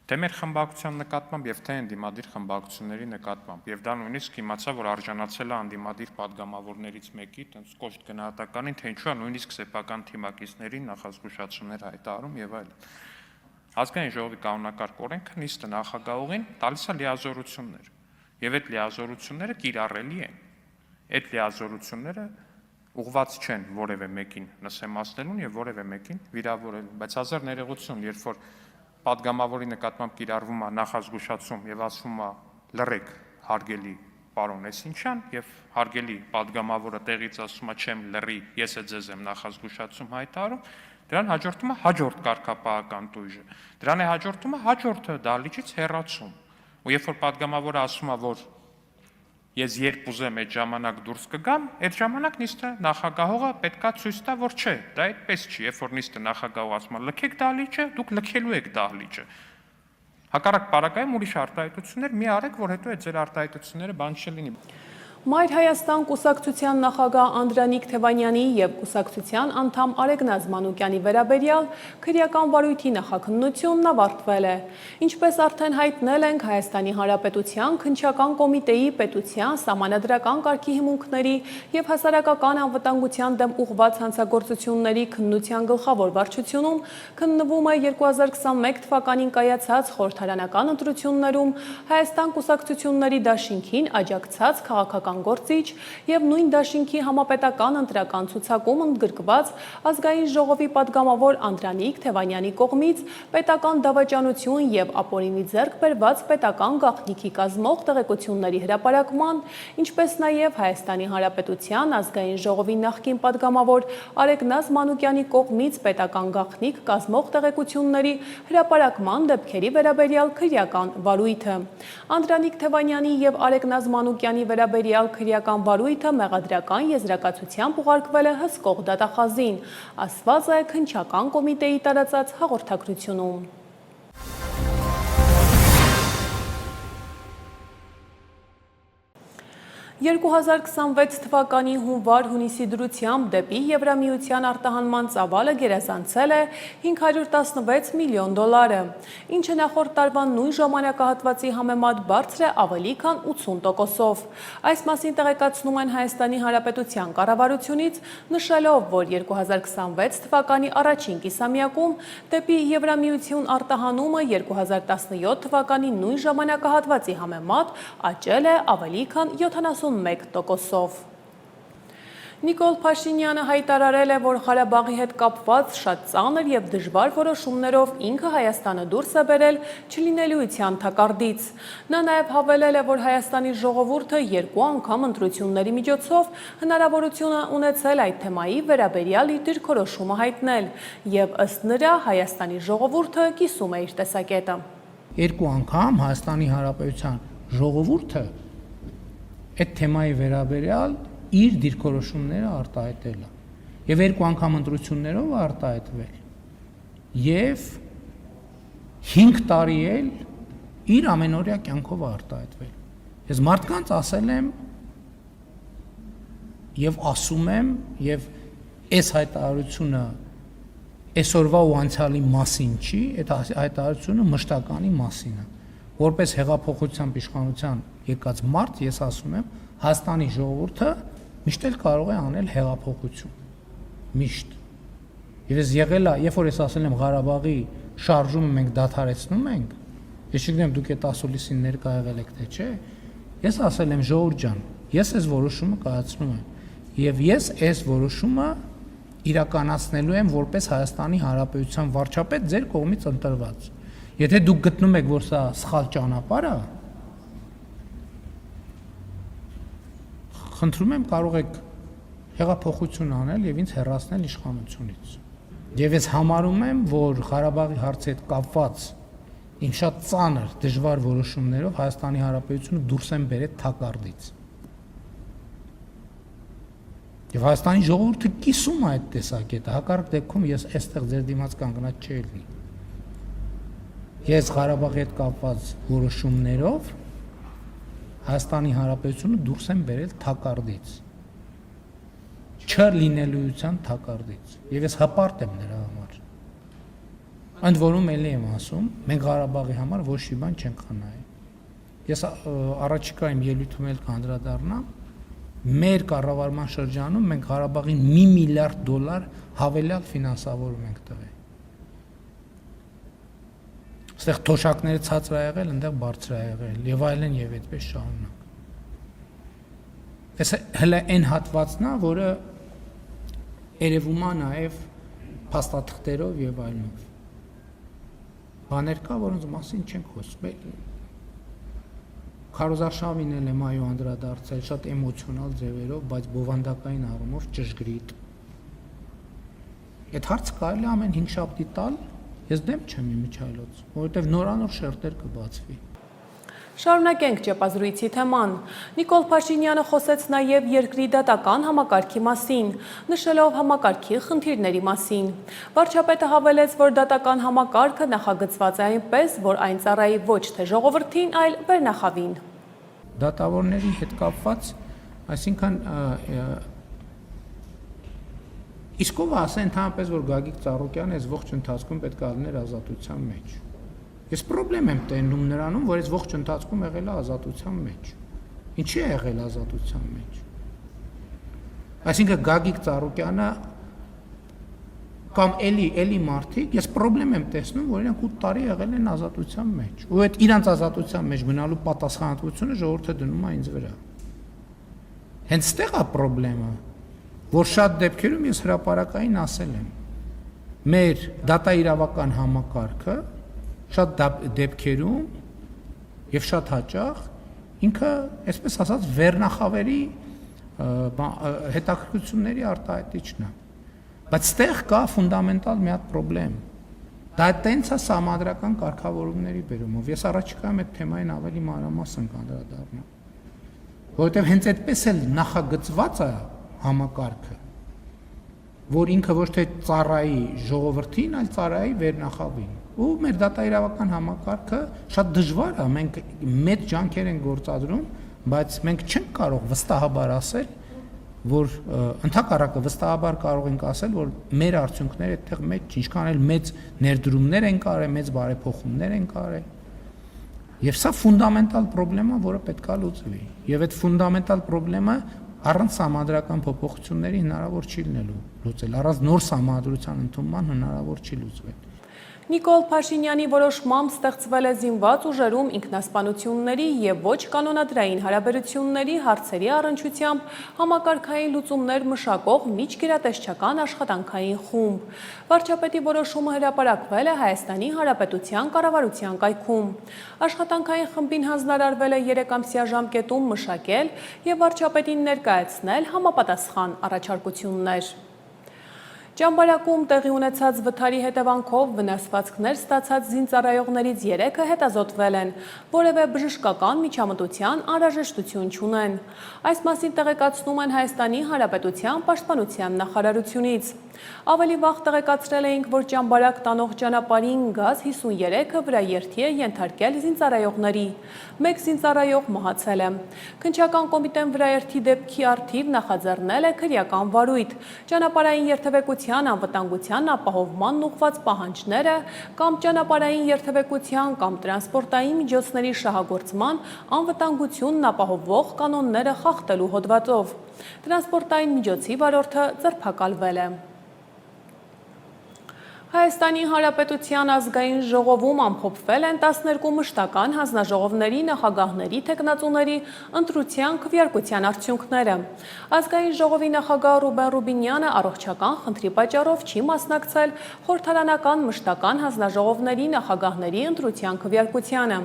Թե մեր խմբակցության նկատմամբ եւ թե ընդդիմադիր խմբակցությունների նկատմամբ։ Եվ դա նույնիսկ իմացա, որ արժանացել է ընդդիմադիր падգամավորներից մեկի, տենց կոշտ գնահատականին, թե ինչու է նույնիսկ սեփական թիմակիցներին նախազգուշացումներ հայտարարում եւ այլն։ Ազգային ժողովի կանոնակարգ օրենքը նիստը նախագահողին տալիս է լիազորություններ։ Եվ այդ լիազորությունները կիրառելի են։ Այդ լիազորությունները ուղղված չեն որևէ մեկին նսեմացնելուն եւ որևէ մեկին վիրավորելուն, բայց հազար ներողություն, երբ որ падգամավորի նկատմամբ կիրառվում է նախազգուշացում եւ ասվում է լռեք հարգելի պարոն Էսինչյան եւ հարգելի падգամավորը տեղից ասում է չեմ լռի, ես է ձեզ եմ նախազգուշացում հայտարարում, դրան հաջորդում է հաջորդ կարգապահական տույժը, դրան է հաջորդում է հաջորդը դահլիճից հեռացում, ու երբ որ падգամավորը ասում է, որ ես երբ ուզեմ այդ ժամանակ դուրս կգամ, այդ ժամանակ նիստը նախագահողը պետքա ցույց տա, որ չէ, դա այդպես չի, երբ որ նիստը նախագահողը ասում է լքեք դահլիճը, դուք լքելու եք դահլիճը։ Հակառակ պարագայում ուրիշ արտահայտություններ մի արեք, որ հետո այդ ձեր արտահայտությունները բան չլինի։
Մայր Հայաստան կուսակցության նախագահ Անդրանիկ Թևանյանի և կուսակցության անդամ Արեգնազ Մանուկյանի վերաբերյալ քրեական վարույթի նախաքննությունն ավարտվել է։ Ինչպես արդեն հայտնել ենք, Հայաստանի Հանրապետության քննչական կոմիտեի պետության սահմանադրական կարգի հիմունքների և հասարակական անվտանգության դեմ ուղղված հանցագործությունների քննության գլխավոր վարչությունում քննվում է 2021 թվականին կայացած խորհրդարանական ընտրություններում Հայաստան կուսակցությունների դաշինքին աջակցած քաղաքական պետական գործիչ եւ նույն դաշինքի համապետական ընտրական ցուցակում ընդգրկված ազգային ժողովի падգամավոր Անդրանիկ Թևանյանի կողմից պետական դավաճանություն եւ ապօրինի ձեռք բերված պետական գաղտնիքի կազմող տեղեկությունների հրապարակման, ինչպես նաեւ Հայաստանի Հանրապետության ազգային ժողովի նախկին падգամավոր Արեգնազ Մանուկյանի կողմից պետական գաղտնիք կազմող տեղեկությունների հրապարակման դեպքերի վերաբերյալ քրեական վարույթը։ Անդրանիկ Թևանյանի եւ Արեգնազ Մանուկյանի վերաբերյալ քրեական վարույթը մեղադրական եզրակացությամբ ուղարկվել է հսկող դատախազին, ասված է քննչական կոմիտեի տարածած հաղորդագրությունում։ 2026 թվականի հունվար-հունիսի դրությամբ դեպի Եվրամիության արտահանման ծավալը գերազանցել է $516 միլիոն, ինչը նախորդ տարվա նույն ժամանակահատվածի համեմատ բարձր է ավելի քան 80%-ով։ Այս մասին տեղեկացնում են Հայաստանի Հանրապետության կառավարությունից, նշելով, որ 2026 թվականի առաջին կիսամյակում դեպի Եվրամիություն արտահանումը 2017 թվականի նույն ժամանակահատվածի համեմատ աճել է ավելի քան 71%-ով։ Նիկոլ Փաշինյանը հայտարարել է, որ Ղարաբաղի հետ կապված շատ ծանր եւ դժվար որոշումներով ինքը Հայաստանը դուրս է բերել չլինելիության թակարդից։ Նա նաեւ հավելել է, որ Հայաստանի ժողովուրդը 2 անգամ ընտրությունների միջոցով հնարավորություն է ունեցել այդ թեմայի վերաբերյալ իր դիրքորոշումը հայտնել եւ ըստ նրա Հայաստանի ժողովուրդը կիսում է իր տեսակետը։
2 անգամ Հայաստանի Հանրապետության ժողովուրդը այդ թեմայի վերաբերյալ իր դիրքորոշումները արտահայտել է եւ 2 անգամ ընտրություններով արտահայտվել եւ 5 տարի էլ իր ամենօրյա կյանքով արտահայտվել։ Ես մարդկանց ասել եմ եւ ասում եմ եւ այս հայտարարությունը այսօրվա ու անցյալի մասին չի, այդ հայտարարությունը մշտականի մասին է։ Որպես հեղափոխության իշխանության եկած մարդ ես ասում եմ, Հայաստանի ժողովուրդը միշտ էլ կարող է անել հեղափոխություն։ Միշտ։ Եվ ես եղել է, երբ որ ես ասել եմ Ղարաբաղի շարժումը մենք դադարեցնում ենք, ես չգիտեմ դուք այդ ասուլիսին ներկա եղել եք թե չէ, ես ասել եմ ժողովուրդ ջան, ես այս որոշումը կայացնում եմ եւ ես այս որոշումը իրականացնելու եմ որպես Հայաստանի Հանրապետության վարչապետ ձեր կողմից ընտրված։ Եթե դուք գտնում եք, որ սա սխալ ճանապարհ է, խնդրում եմ կարող եք հեղափոխություն անել եւ ինձ հեռացնել իշխանությունից։ Եվ ես համարում եմ, որ Ղարաբաղի հարցի հետ կապված իմ շատ ծանր դժվար որոշումներով Հայաստանի Հանրապետությունը դուրս են բերել թակարդից։ Եվ Հայաստանի ժողովուրդը կիսում է այդ տեսակետը, հակառակ դեպքում ես այստեղ ձեր դիմաց կանգնած չէի լինի։ Ես Ղարաբաղի հետ կապված որոշումներով Հայաստանի Հանրապետությունը դուրս են բերել թակարդից, չլինելիության թակարդից, եւ ես հպարտ եմ նրա համար։ Ընդ որում էլի եմ ասում, մենք Ղարաբաղի համար ոչ մի բան չենք խնայել։ Ես առաջիկայում ելույթում էլ կանդրադառնամ, մեր կառավարման շրջանում մենք Ղարաբաղին $1 միլիարդ հավելյալ ֆինանսավորում ենք տվել։ Այստեղ թոշակները ցածր է եղել, այնտեղ բարձր է եղել, եւ այլն եւ այդպես շարունակ։ Այս հələ այն հատվածն է, որը երևում է նաեւ փաստաթղթերով եւ այլնով։ Բաներ կա, որոնց մասին չենք խոսում։ Քարոզարշավին էլ եմ այո անդրադարձել շատ էմոցիոնալ ձևերով, բայց բովանդակային առումով ճշգրիտ։ Այդ հարցը կարելի է ամեն 5 շաբթի տալ, ես դեմ չեմ իմիջայլոց, որովհետև նորանոր շերտեր կբացվի։
Շարունակենք ճեպազրույցի թեման։ Նիկոլ Փաշինյանը խոսեց նաև երկրի դատական համակարգի մասին, նշելով համակարգի խնդիրների մասին։ Վարչապետը հավելեց, որ դատական համակարգը նախագծված է այնպես, որ այն ծառայի ոչ թե ժողովրդին, այլ վերնախավին։
Դատավորների հետ կապված, այսինքն իսկ ով ասե ընդհանրապես, որ Գագիկ Ծառուկյանը այս ողջ ընթացքում պետք է լիներ ազատության մեջ։ Ես խնդրեմ եմ տենում նրանում, որ այս ողջ ընթացքում եղել է ազատության մեջ։ Ինչի է եղել ազատության մեջ։ Այսինքն Գագիկ Ծառուկյանը կամ էլի մարդիկ, ես խնդրեմ եմ տեսնում, որ իրենք 8 տարի եղել են ազատության մեջ։ Ու այդ իրանց ազատության մեջ մնալու պատասխանատվությունը ժողովուրդը դնում է ինձ վրա։ Հենց ստեղ է խնդրեմը, որ շատ դեպքերում ես հրապարակային ասել եմ։ Մեր դատաիրավական համակարգը շատ դեպքերում եւ շատ հաճախ ինքը, այսպես ասած, վերնախավերի հետաքրքրությունների արտահայտիչն է։ Բայց ստեղ կա ֆունդամենտալ մի հատ խնդրեմ։ Դա տենց է համադրական կարգավորումների բերումով։ Ես առաջիկայում այդ թեմային ավելի մանրամասն կանդրադառնամ։ Որովհետև հենց այդպես էլ նախագծված է համակարգը, որ ինքը ոչ թե ծառայի ժողովրդին, այլ ծառայի վերնախավին։ Ու մեր դատաիրավական համակարգը շատ դժվար է, մենք մեծ ջանքեր ենք գործադրում, բայց մենք չենք կարող վստահաբար ասել, որ ընդհակառակը վստահաբար կարող ենք ասել, որ մեր արդյունքները այդտեղ մեծ, ինչքան էլ մեծ ներդրումներ են կարել, մեծ բարեփոխումներ են կարել։ Եվ սա ֆունդամենտալ խնդրեմ է, որը պետք է լուծվի։ Եվ այդ ֆունդամենտալ խնդրեմը առանց համադրական փոփոխությունների հնարավոր չի լինելու լուծել, առանց նոր համադրության ընդունման հնարավոր չի լուծվել։
Նիկոլ Փաշինյանի որոշմամբ ստեղծվել է զինված ուժերում ինքնասպանությունների և ոչ կանոնադրային հարաբերությունների հարցերի առնչությամբ համակարգային լուծումներ մշակող միջգերատեսչական աշխատանքային խումբ։ Վարչապետի որոշումը հրապարակվել է Հայաստանի Հանրապետության կառավարության կայքում։ Աշխատանքային խմբին հանձնարարվել է 3-ամսյա ժամկետում մշակել և վարչապետին ներկայացնել համապատասխան առաջարկություններ։ Ճամբարակում տեղի ունեցած վթարի հետևանքով վնասվածքներ ստացած զինծառայողներից 3-ը հետազոտվել են, որևէ բժշկական միջամտության անհրաժեշտություն չունեն։ Այս մասին տեղեկացնում են Հայաստանի Հանրապետության Պաշտպանության նախարարությունից։ Ավելի վաղ տեղեկացրել էինք, որ ճամբարակ տանող ճանապարհին գազ 53-ը վրաերթի է ենթարկել զինծառայողների։ Մեկ զինծառայող մահացել է։ Քննչական կոմիտեն վրաերթի դեպքի առթիվ նախաձեռնել է քրեական վարույթ։ Ճանապարհային երթևեկության անվտանգության ապահովմանն ուղղված պահանջները կամ ճանապարհային երթևեկության կամ տրանսպորտային միջոցների շահագործման անվտանգությունն ապահովող կանոնները խախտելու հոդվածով։ Տրանսպորտային միջոցի վարորդը ձերբակալվել է։ Հայաստանի Հանրապետության ազգային ժողովում ամփոփվել են 12 մշտական հանձնաժողովների նախագահների թեկնածուների ընտրության քվեարկության արդյունքները։ Ազգային ժողովի նախագահ Ռուբեն Ռուբինյանը առողջական խնդրի պատճառով չի մասնակցել խորհրդարանական մշտական հանձնաժողովների նախագահների ընտրության քվեարկությանը։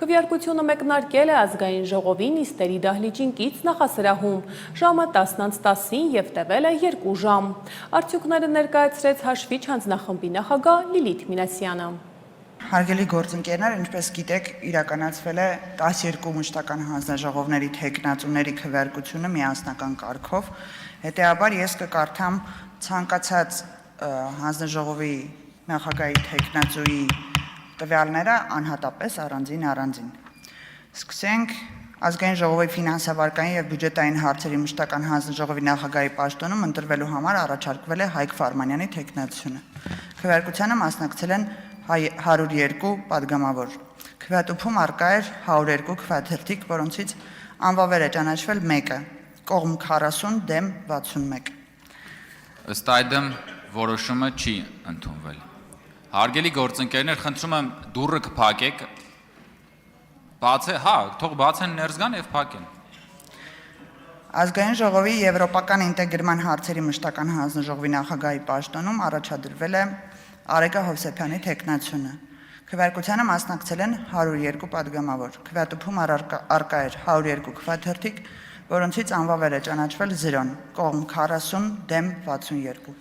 Քվեարկությունը մեկնարկել է ազգային ժողովի նիստերի դահլիճին կից նախասրահում ժամը 10:10-ին և տևել է 2 ժամ։ Արդյունքները ներկայացրեց հաշվիչ հանձնախմբի նախագահ Լիլիթ Մինասյանը։
Հարգելի գործընկերներ, ինչպես գիտեք, իրականացվել է 12 մշտական հանձնաժողովների թեկնածուների քվեարկությունը միասնական կարգով։ Հետևաբար ես կկարդամ ցանկացած հանձնաժողովի նախագահի թեկնածուի տվյալները անհատապես առանձին։ Սկսենք Ազգային ժողովի ֆինանսավարկային և բյուջետային հարցերի մշտական հանձնաժողովի նախագահի պաշտոնում ընտրվելու համար առաջարկվել է Հայկ Ֆարմանյանի թեկնածությունը։ Քվեարկությանը մասնակցել են 102 падգամավոր։ Քվեատուփում առկա էր 102 քվեաթերթիկ, որոնցից անվավեր է ճանաչվել 1-ը, կողմ 40 դեմ 61։
Ըստ այդմ որոշումը չի ընդունվել։ Հարգելի գործընկերներ, խնդրում եմ դուռը կփակեք։ Թող բացեն ներս գան և փակեն։
Ազգային ժողովի եվրոպական ինտեգրման հարցերի մշտական հանձնաժողովի նախագահի պաշտոնում առաջադրվել է Արեգա Հովսեփյանի թեկնածությունը։ Քվեարկությանը մասնակցել են 102 падգամավոր։ Քվեատուփում առկա էր 102 քվեաթերթիկ, որոնցից անվավեր է ճանաչվել 0, կողմ 40 դեմ 62։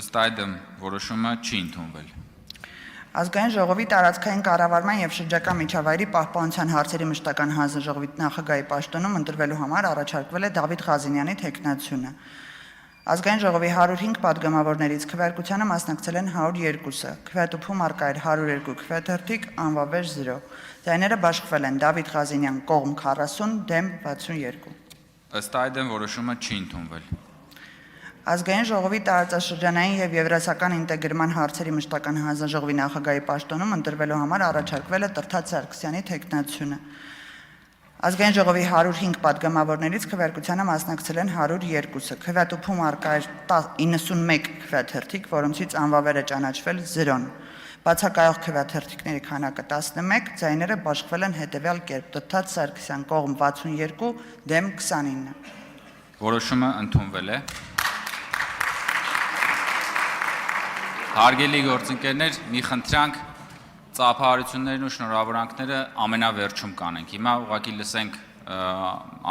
Ըստ այդմ որոշումը չի ընդունվել։
Ազգային ժողովի տարածքային կառավարման և շրջակա միջավայրի պահպանության հարցերի մշտական հանձնաժողովի նախագահի պաշտոնում ընտրվելու համար առաջարկվել է Դավիթ Ղազինյանի թեկնածությունը։ Ազգային ժողովի 105 падգամավորներից քվեարկությանը մասնակցել են 102-ը։ Քվեատուփում առկա էր 102 քվեաթերթիկ, անվավեր 0։ Ձայները բաշխվել են Դավիթ Ղազինյան կողմ 40 դեմ 62։
Ըստ այդմ որոշումը չի ընդունվել։
Ազգային ժողովի տարածաշրջանային և եվրասիական ինտեգրման հարցերի մշտական հանձնաժողովի նախագահի պաշտոնում ընտրվելու համար առաջարկվել է Տրթած Սարգսյանի թեկնածությունը։ Ազգային ժողովի 105 падգամավորներից քվեարկությանը մասնակցել են 102-ը։ Քվեատուփում առկա էր 91 քվեաթերթիկ, որոնցից անվավեր է ճանաչվել 0-ն։ Բացակայող քվեաթերթիկների քանակը 11, ձայները բաշխվել են հետևյալ կերպ՝ Տրթած Սարգսյան կողմ 62 դեմ 29։
Որոշումը ընդունվել է։ Հարգելի գործընկերներ, մի խնդրանք ծափահարություններն ու շնորհավորանքները ամենավերջում կանենք։ Հիմա ուղղակի լսենք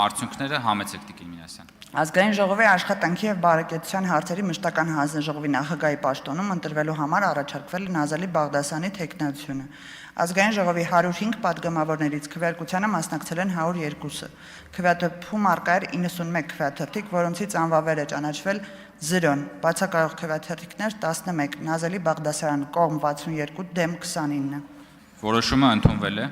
արդյունքները, համեցեք Տիկին Մինասյան։
Ազգային ժողովի աշխատանքի եւ բարեկեցության հարցերի մշտական հանձնաժողովի նախագահի պաշտոնում ընտրվելու համար առաջարկվել է Նազալի Բաղդասյանի թեկնածությունը։ Ազգային ժողովի 105 падգամավորներից քվեարկությանը մասնակցել են 102-ը։ Քվեատփում առկա էր 91 քվեաթերթիկ, որոնցից անվավեր է ճանաչվել 0, բացակայող քվեաթերթիկներ 11, Նազալի Բաղդասարյան կողմ 62 դեմ 29։
Որոշումը ընդունվել է։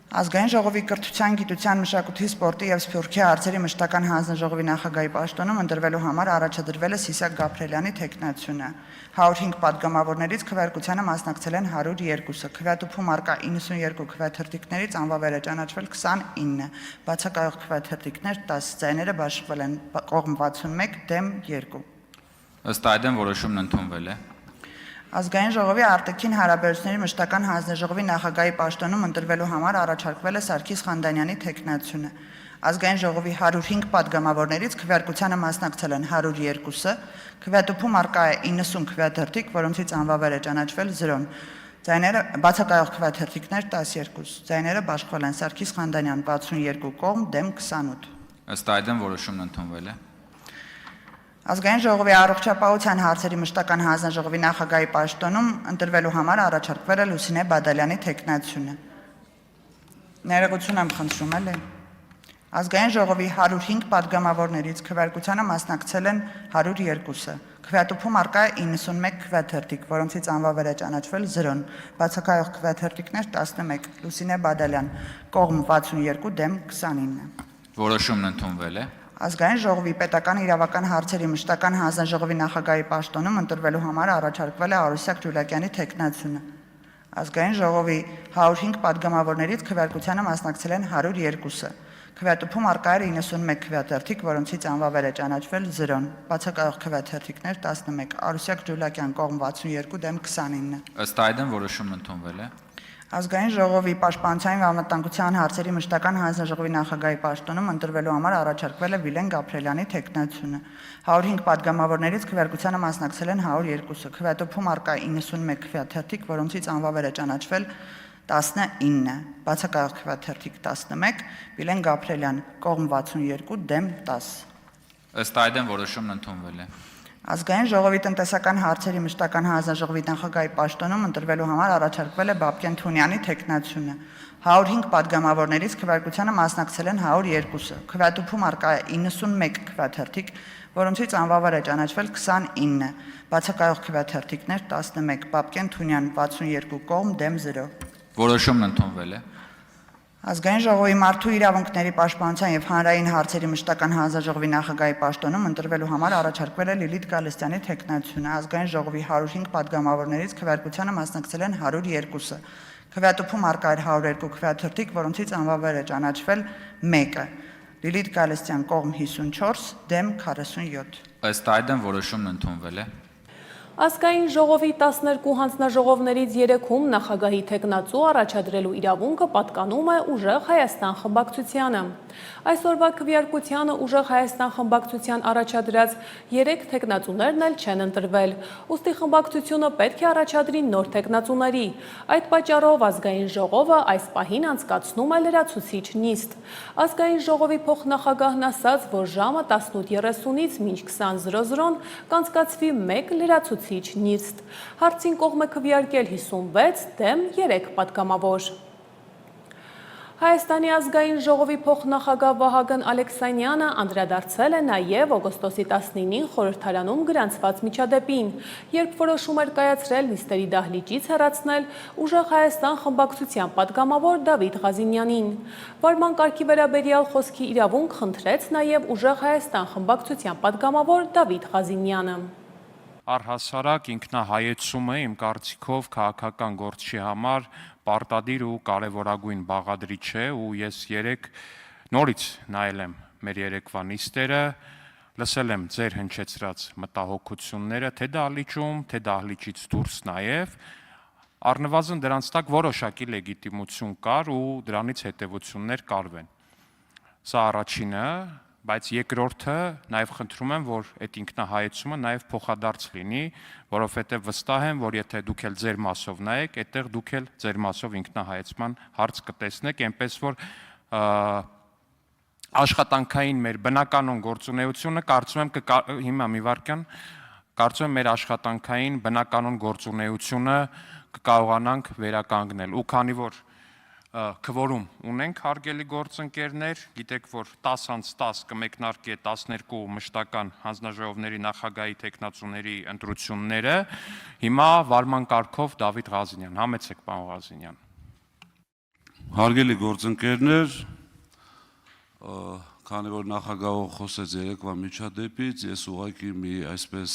Ազգային ժողովի կրթության, գիտության, մշակույթի, սպորտի եւ սփյուռքի հարցերի մշտական հանձնաժողովի նախագահի պաշտոնում ընտրվելու համար առաջադրվել է Սիսակ Գաբրելյանի թեկնածությունը։ 105 падգամավորներից քվեարկությանը մասնակցել են 102-ը։ Քվեատփում առկա 92 քվեաթերթիկներից անվավեր է ճանաչվել 29, բացակայող քվեաթերթիկներ 10, ձայները բաշխվել են կողմ 61 դեմ 2։
Ըստ այդմ որոշումն ընդունվել է։
Ազգային ժողովի արտաքին հարաբերությունների մշտական հանձնաժողովի նախագահի պաշտոնում ընտրվելու համար առաջարկվել է Սարգիս Խանդանյանի թեկնածությունը։ Ազգային ժողովի 105 падգամավորներից քվեարկությանը մասնակցել են 102-ը, քվեատփում առկա է 90 քվեաթերթիկ, որոնցից անվավեր է ճանաչվել 0, ձայները բացակայող քվեաթերթիկներ 12, ձայները բաշխվել են Սարգիս Խանդանյան 62 կողմ դեմ 28։
Ըստ այդմ որոշումն ընդունվել է։
Ազգային ժողովի առողջապահության հարցերի մշտական հանձնաժողովի նախագահի պաշտոնում ընտրվելու համար առաջարկվել է Լուսինե Բադալյանի թեկնածությունը։ Ներողություն եմ խնդրում էլի։ Ազգային ժողովի 105 падգամավորներից քվեարկությանը մասնակցել են 102-ը։ Քվեատփում առկա է 91 քվեաթերթիկ, որոնցից անվավեր է ճանաչվել 0, բացակայող քվեաթերթիկներ 11, Լուսինե Բադալյան կողմ 62 դեմ 29։
Որոշումն ընդունվել է։
Ազգային ժողովի պետական իրավական հարցերի մշտական հանձնաժողովի նախագահի պաշտոնում ընտրվելու համար առաջարկվել է Արուսյակ Ջուլակյանի թեկնածությունը։ Ազգային ժողովի 105 падգամավորներից քվեարկությանը մասնակցել են 102-ը։ Քվեատփում առկա էր 91 քվեաթերթիկ, որոնցից անվավեր է ճանաչվել 0, բացակայող քվեաթերթիկներ 11, Արուսյակ Ջուլակյան կողմ 62 դեմ 29։
Ըստ այդմ որոշումն ընդունվել է։
Ազգային ժողովի պաշտպանության եւ անվտանգության հարցերի մշտական հանձնաժողովի նախագահի պաշտոնում ընտրվելու համար առաջարկվել է Վիլեն Գաբրելյանի թեկնածությունը։ 105 падգամավորներից քվեարկությանը մասնակցել են 102-ը։ Քվեատփում առկա 91 քվեաթերթիկ, որոնցից անվավեր է ճանաչվել 19, բացակայող քվեաթերթիկ 11, Վիլեն Գաբրելյան կողմ 62 դեմ 10։
Ըստ այդմ որոշումն ընդունվել է։
Ազգային ժողովի տնտեսական հարցերի մշտական հանձնաժողովի նախագահի պաշտոնում ընտրվելու համար առաջարկվել է Բաբկեն Թունյանի թեկնածությունը։ 105 падգամավորներից քվեարկությանը մասնակցել են 102-ը։ Քվեատփում առկա է 91 քվեաթերթիկ, որոնցից անվավեր է ճանաչվել 29, բացակայող քվեաթերթիկներ 11, Բաբկեն Թունյան 62 կողմ դեմ 0։
Որոշումն ընդունվել է։
Ազգային ժողովի մարդու իրավունքների պաշտպանության եւ հանրային հարցերի մշտական հանձնաժողովի նախագահի պաշտոնում ընտրվելու համար առաջարկվել է Լիլիթ Գալստյանի թեկնածությունը։ Ազգային ժողովի 105 падգամավորներից քվեարկությանը մասնակցել են 102-ը։ Քվեատփում առկա էր 102 քվեաթերթիկ, որոնցից անվավեր է ճանաչվել 1-ը։ Լիլիթ Գալստյան կողմ 54 դեմ 47։
Ըստ այդմ որոշումն ընդունվել է։
Ազգային ժողովի 12 հանձնաժողովներից 3-ում նախագահի թեկնածու առաջադրելու իրավունքը պատկանում է Ուժեղ Հայաստան խմբակցությանը։ Այսօրվա քվեարկությանը Ուժեղ Հայաստան խմբակցության առաջադրած 3 թեկնածուներն էլ չեն ընտրվել, ուստի խմբակցությունը պետք է առաջադրի նոր թեկնածուների։ Այդ պատճառով Ազգային ժողովը այս պահին անցկացնում է լրացուցիչ նիստ։ Ազգային ժողովի փոխնախագահն ասաց, որ ժամը 18:30-ից մինչ 20:00 կանցկացվի 1 լրացուցիչ նիստ։ Հարցին կողմ է քվեարկել 56 դեմ 3 падգամավոր։ Հայաստանի ազգային ժողովի փոխնախագահ Վահագն Ալեքսանյանը անդրադարձել է նաև օգոստոսի 19-ին խորհրդարանում գրանցված միջադեպին, երբ որոշում էր կայացրել նիստերի դահլիճից հեռացնել Ուժեղ Հայաստան խմբակցության падգամավոր Դավիթ Ղազինյանին։ Վարման կարգի վերաբերյալ խոսքի իրավունք խնդրեց նաև Ուժեղ Հայաստան խմբակցության падգամավոր Դավիթ Ղազինյանը։
Առհասարակ ինքնահայեցումը իմ կարծիքով քաղաքական գործի համար պարտադիր ու կարևորագույն բաղադրիչ է ու ես երեք նորից նայել եմ մեր երեկվա նիստերը, լսել եմ ձեր հնչեցրած մտահոգությունները, թե դահլիճում, թե դահլիճից դուրս նաև, առնվազն դրանց տակ որոշակի լեգիտիմություն կար ու դրանից հետևություններ կարվեն։ Սա առաջինը, բայց երկրորդը նաև խնդրում եմ, որ այդ ինքնահայեցումը նաև փոխադարձ լինի, որովհետև վստահ եմ, որ եթե դուք էլ ձեր մասով նայեք, այդտեղ դուք էլ ձեր մասով ինքնահայեցման հարց կտեսնեք, այնպես որ աշխատանքային մեր բնականon գործունեությունը կարծում եմ հիմա մի վարքյան կարծում եմ մեր աշխատանքային բնականon գործունեությունը կկարողանանք վերականգնել ու քանի որ քվորում ունենք հարգելի գործընկերներ, գիտեք որ 10:10 կմեկնարկի 12 մշտական հանձնաժողովների նախագահի տեխնացուների ընտրությունները, հիմա վարման կարգով Դավիթ Ղազինյան, համեցեք պարոն Ղազինյան։
Հարգելի գործընկերներ, քանի որ նախագահը խոսեց երեկվա միջադեպից, ես ուղղակի մի այսպես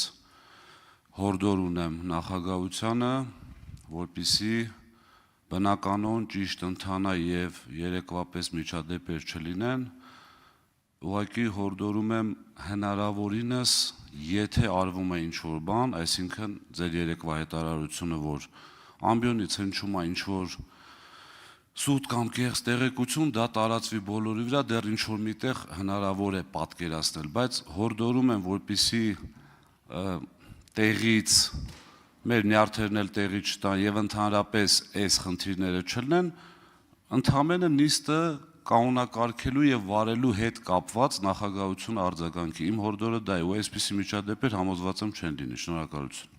հորդոր ունեմ նախագահությանը, որպեսզի բնականon ճիշտ ընթանա եւ երեկվապես միջադեպեր չլինեն, ուղղակի հորդորում եմ հնարավորինս, եթե արվում է ինչ-որ բան, այսինքն ձեր երեկվա հայտարարությունը, որ ամբիոնից հնչում է ինչ-որ սուտ կամ կեղծ տեղեկություն, դա տարածվի բոլորի վրա, դեռ ինչ-որ միտեղ հնարավոր է պատկերացնել, բայց հորդորում եմ, որպեսզի տեղից մեր նյարդերն էլ տեղի չտան եւ ընդհանրապես այս խնդիրները չլինեն, ընդհանրապես նիստը կանոնակարգելու եւ վարելու հետ կապված նախագահությունը արձագանքի։ Իմ հորդորը դա է, ու այսպիսի միջադեպեր համոզված եմ չեն լինի։ Շնորհակալություն։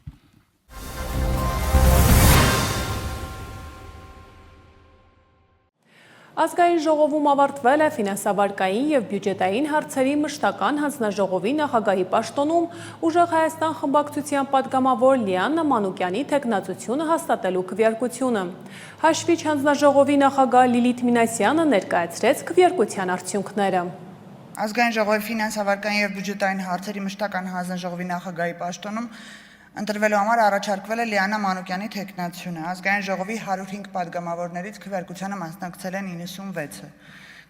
Ազգային ժողովում ավարտվել է ֆինանսավարկային և բյուջետային հարցերի մշտական հանձնաժողովի նախագահի պաշտոնում Ուժեղ Հայաստան խմբակցության պատգամավոր Լիաննա Մանուկյանի թեկնածությունը հաստատելու քվեարկությունը։ Հաշվիչ հանձնաժողովի նախագահ Լիլիթ Մինասյանը ներկայացրեց քվեարկության արդյունքները։
Ազգային ժողովի ֆինանսավարկային և բյուջետային հարցերի մշտական հանձնաժողովի նախագահի պաշտոնում ընտրվելու համար առաջարկվել է Լիաննա Մանուկյանի թեկնածությունը։ Ազգային ժողովի 105 պատգամավորներից քվեարկությանը մասնակցել են 96-ը։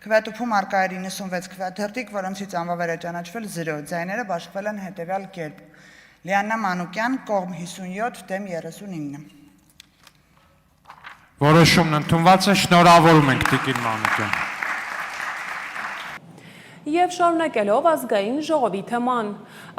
Քվեատուփում առկա էր 96 քվեաթերթիկ, որոնցից անվավեր է ճանաչվել 0, ձայները բաշխվել են հետևյալ կերպ. Լիաննա Մանուկյան կողմ 57 դեմ 39։
Որոշումն ընդունված է, շնորհավորում ենք Տիկին Մանուկյան։
Եվ շարունակելով ազգային ժողովի թեման։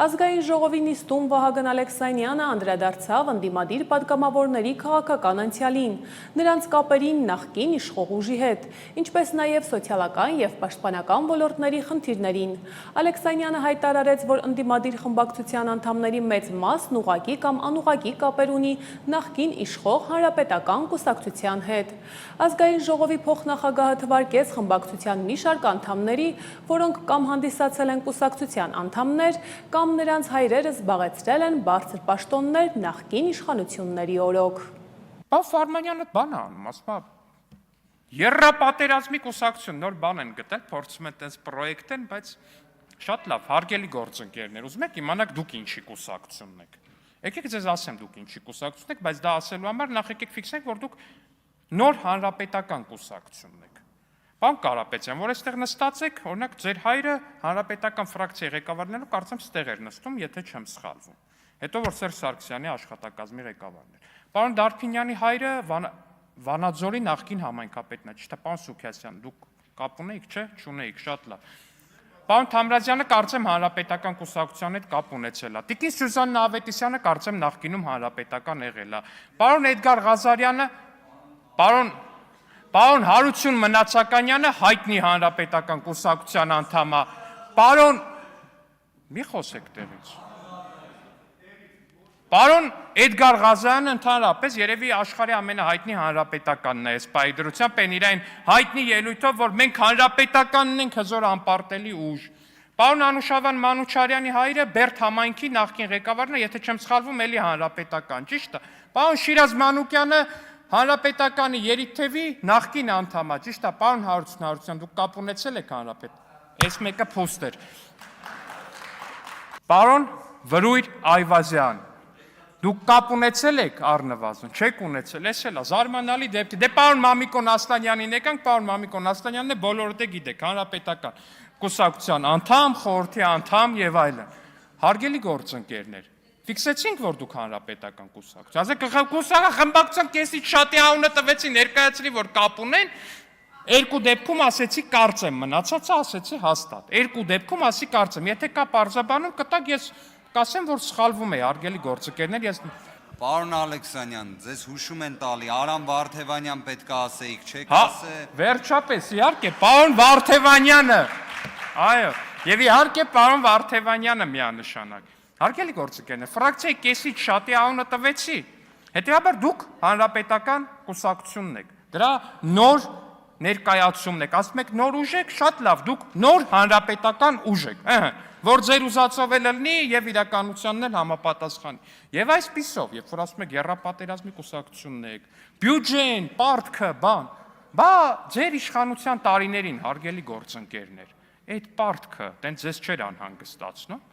Ազգային ժողովի նիստում Վահագն Ալեքսանյանը անդրադարձավ ընդդիմադիր պատգամավորների քաղաքական անցյալին, նրանց կապերին նախկին իշխող ուժի հետ, ինչպես նաև սոցիալական և պաշտպանական ոլորտների խնդիրներին։ Ալեքսանյանը հայտարարեց, որ ընդդիմադիր խմբակցության անդամների մեծ մասն ուղղակի կամ անուղղակի կապեր ունի նախկին իշխող հանրապետական կուսակցության հետ։ Ազգային ժողովի փոխնախագահը թվարկեց խմբակցության մի շարք անդամների, որոնք կամ հանդիսացել են կուսակցության անդամներ, կամ նրանց հայրերը զբաղեցրել են բարձր պաշտոններ նախկին իշխանությունների օրոք։
Բավ Վարմանյանը բան է անում, ասում է, եռապատերազմի կուսակցություն նոր բան են գտել, փորձում են տես պրոյեկտ են, բայց շատ լավ, հարգելի գործընկերներ, ուզում եք իմանաք դուք ինչի կուսակցությունն եք։ Եկեք ձեզ ասեմ դուք ինչի կուսակցություն եք, բայց դա ասելու համար նախ եկեք ֆիքսենք, որ դուք նոր հանրապետական կուսակցությունն եք։ Պարոն Կարապետյան, որ այստեղ նստած եք, օրինակ ձեր հայրը հանրապետական ֆրակցիայի ղեկավարներով կարծեմ ստեղ էր նստում, եթե չեմ սխալվում։ Հետո որ Սերժ Սարգսյանի աշխատակազմի ղեկավարն էր։ Պարոն Դարփինյանի հայրը Վանաձորի նախկին համայնքապետն է, ճիշտ է, պարոն Սուքիասյան, դուք կապ ունեիք, չէ՞, չունեիք, շատ լավ։ Պարոն Թամրազյանը կարծեմ հանրապետական կուսակցության հետ կապ ունեցել է։ Տիկին Սյուզաննա Ավետիսյանը կարծեմ նախկինում հանրապետական եղել է։ Պարոն Էդգար Ղազարյանը, Պարոն Հարություն Մնացականյանը հայտնի հանրապետական կուսակցության անդամ է։ Պարոն մի խոսեք տեղից։ Պարոն Էդգար Ղազարյանը ընդհանրապես երևի աշխարհի ամենահայտնի հանրապետականն է, այս պայդրությամբ են իրեն հայտնի ելույթով, որ մենք հանրապետականն ենք հզոր անպարտելի ուժ։ Պարոն Անուշավան Մանուչարյանի հայրը Բերդ համայնքի նախկին ղեկավարն է, եթե չեմ սխալվում, էլի հանրապետական, ճիշտ է։ Պարոն Շիրազ Մանուկյանը Հանրապետականի երիթևի նախկին անդամ է, ճիշտ է, պարոն Հարություն, դուք կապ ունեցել եք հանրապետ, այս մեկը փոստ էր։ Պարոն Վրույր Այվազյան, դուք կապ ունեցել եք առնվազն, չեք ունեցել, ես էլ զարմանալի դեպք։ Դե պարոն Մամիկոն Ասլանյանին եկանք, պարոն Մամիկոն Ասլանյանն է, բոլորդ է գիտեք, հանրապետական կուսակցության անդամ, խորհրդի անդամ եւ այլն։ Հարգելի գործընկերներ, ֆիքսեցինք, որ դուք հանրապետական կուսակցություն։ Ասեք, կուսակցության խմբակցության կեսից շատի անունը տվեցի, ներկայացրի, որ կապ ունեն, Երկու դեպքում ասեցի կարծեմ, մնացածը ասեցի հաստատ։ Երկու դեպքում ասի կարծեմ, եթե կա պարզաբանում կտակ, ես կասեմ, որ սխալվում է, հարգելի գործընկերներ, ես
Պարոն Ալեքսանյան, ձեզ հուշում են տալի, Արամ Վարդևանյան պետք է ասեիք, չեք
հա,
ասե։
վերջապես, իհարկե, պարոն Վարդևանյանը, այո, եւ իհարկե պարոն Վարդևանյանը միանշանակ։ Հարգելի գործընկերներ, ֆրակցիայի կեսից շատի անունը տվեցի, հետեւաբար դուք հանրապետական կուսակցությունն եք, դրա նոր ներկայացումն եք, ասում եք նոր ուժ եք, շատ լավ, դուք նոր հանրապետական ուժ եք, որ ձեր ուզածով էլ լինի եւ իրականությանն էլ համապատասխանի։ Եվ այսպիսով, երբ որ ասում եք երրապատերազմի կուսակցությունն եք, բյուջեն, պարտքը, բա ձեր իշխանության տարիներին, հարգելի գործընկերներ, այդ պարտքը տենց ձեզ չէր անհանգստացնում։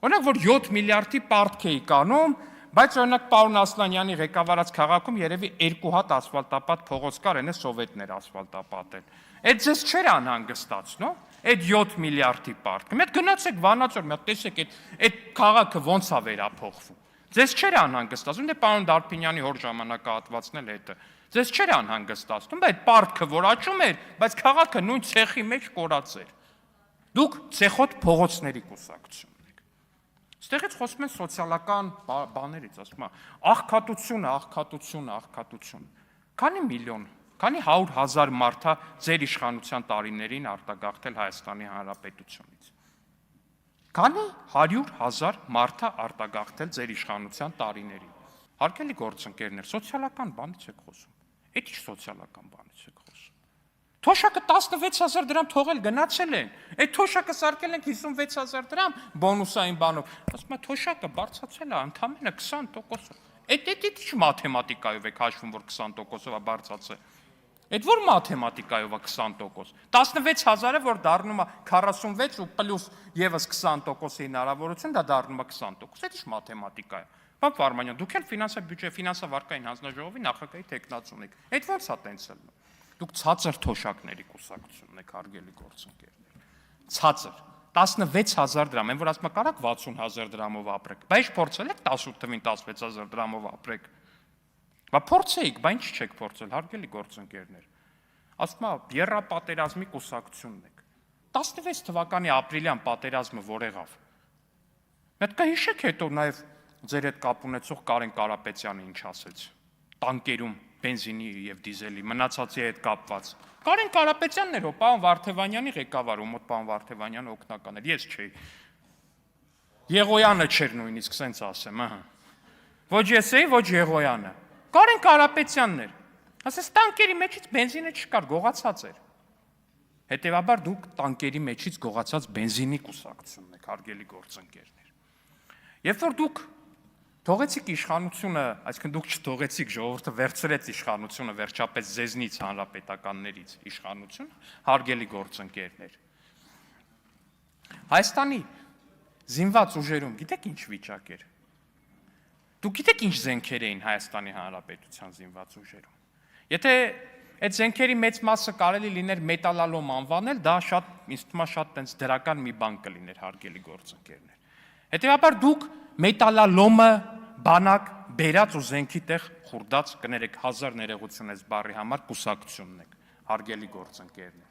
Օրինակ, որ 7 միլիարդի պարտք էի կանում, բայց օրինակ պարոն Ասլանյանի ղեկավարած քաղաքում երևի 2 հատ ասֆալտապատ փողոց կար, այնը սովետներ ասֆալտապատել։ Այդ ձեզ չէր անհանգստացնում, այդ 7 միլիարդի պարտքը։ Մի հատ գնացեք Վանաձոր, մի հատ տեսեք այդ քաղաքը ոնց է վերափոխվում։ Ձեզ չէր անհանգստացնում, դե պարոն Դարփինյանի հոր ժամանակահատվածն էլ հետը։ Ձեզ չէր անհանգստացնում, բայց այդ պարտքը որ աճում էր, բայց քաղաքը նույն ցեխի մեջ կորած էր։ Դուք ցեխոտ փողոցների կուսակցություն։ Ստեղից խոսում են սոցիալական բաներից, ասում են, աղքատությունը։ Քանի միլիոն, քանի 100,000 մարդ է ձեր իշխանության տարիներին արտագաղթել Հայաստանի Հանրապետությունից։ Քանի 100,000 մարդ է արտագաղթել ձեր իշխանության տարիներին։ Հարգելի գործընկերներ, սոցիալական բանից եք խոսում։ Այդ ի՞նչ սոցիալական բանից եք խոսում։ Թոշակը 16,000 դրամ թողել գնացել են։ Այդ թոշակը սարքել ենք 56,000 դրամ բոնուսային բանով։ Ասում եմ թոշակը բարձրացել է ընդամենը 20%-ով։ Այդ ի՞նչ մաթեմատիկայով եք հաշվում, որ 20%-ով է բարձրացել։ Այդ որ մաթեմատիկայով է 20%։ 16,000-ը որ դառնում է 46 ու պլյուս եւս 20%-ի հնարավորություն, դա դառնում է 20%։ Այդ ի՞նչ մաթեմատիկա է։ Պարոն Վարմանյան, դուք էլ ֆինանսավարկային հանձնաժողովի նախագահի տեխնացուն եք։ Այդ ո՞նց է տենց ելնում։ Դուք ցածր թոշակների կուսակցությունն եք, հարգելի գործընկերներ։ Ցածր 16,000 դրամ, այն որ ասում է կարակ 60,000 դրամով ապրեք։ Բայց փորձել եք 18 թվին 16,000 դրամով ապրեք։ Բա փորձեիք, բա ինչ չեք փորձել, հարգելի գործընկերներ։ Ասում է երրապատերազմի կուսակցությունն եք։ 16 թվականի ապրիլյան պատերազմը որ եղավ։ Մենք կհիշեք հետո նաև ձեր հետ կապ ունեցող Կարեն Կարապետյանը ինչ ասեց։ Տանկերում բենզինի եւ դիզելի մնացածի հետ կապված։ Կարեն Կարապետյանն էր, պարոն Վարդևանյանի ղեկավարը, մոտ պարոն Վարդևանյանը օգնական էր, ես չէի։ Եղոյանը չէր նույնիսկ, սենց ասեմ, ահա։ Ոչ ես էի, ոչ Եղոյանը։ Կարեն Կարապետյանն էր։ Ասես տանկերի մեջից բենզինը չկար, գողացած էր։ Հետևաբար դուք տանկերի մեջից գողացած բենզինի կուսակցությունն եք, հարգելի գործընկերներ։ Երբ որ դուք թողեցիք իշխանությունը, այսինքն դուք չթողեցիք, ժողովուրդը վերցրեց իշխանությունը վերջապես ձեզնից հանրապետականներից իշխանությունը, հարգելի գործընկերներ։ Հայաստանի զինված ուժերում գիտեք ինչ վիճակ էր։ Դուք գիտեք ինչ զենքեր էին Հայաստանի Հանրապետության զինված ուժերում։ Եթե այդ զենքերի մեծ մասը կարելի լիներ մետալալոմ անվանել, դա շատ, ինձ թվում է շատ տենց դրական մի բան կլիներ, հարգելի գործընկերներ։ Հետևաբար դուք մետալալոմը բանակ բերած ու զենքի տեղ խուրդած կներեք 1000 ներողություն ես բառի համար կուսակցությունն եք, հարգելի գործընկերներ։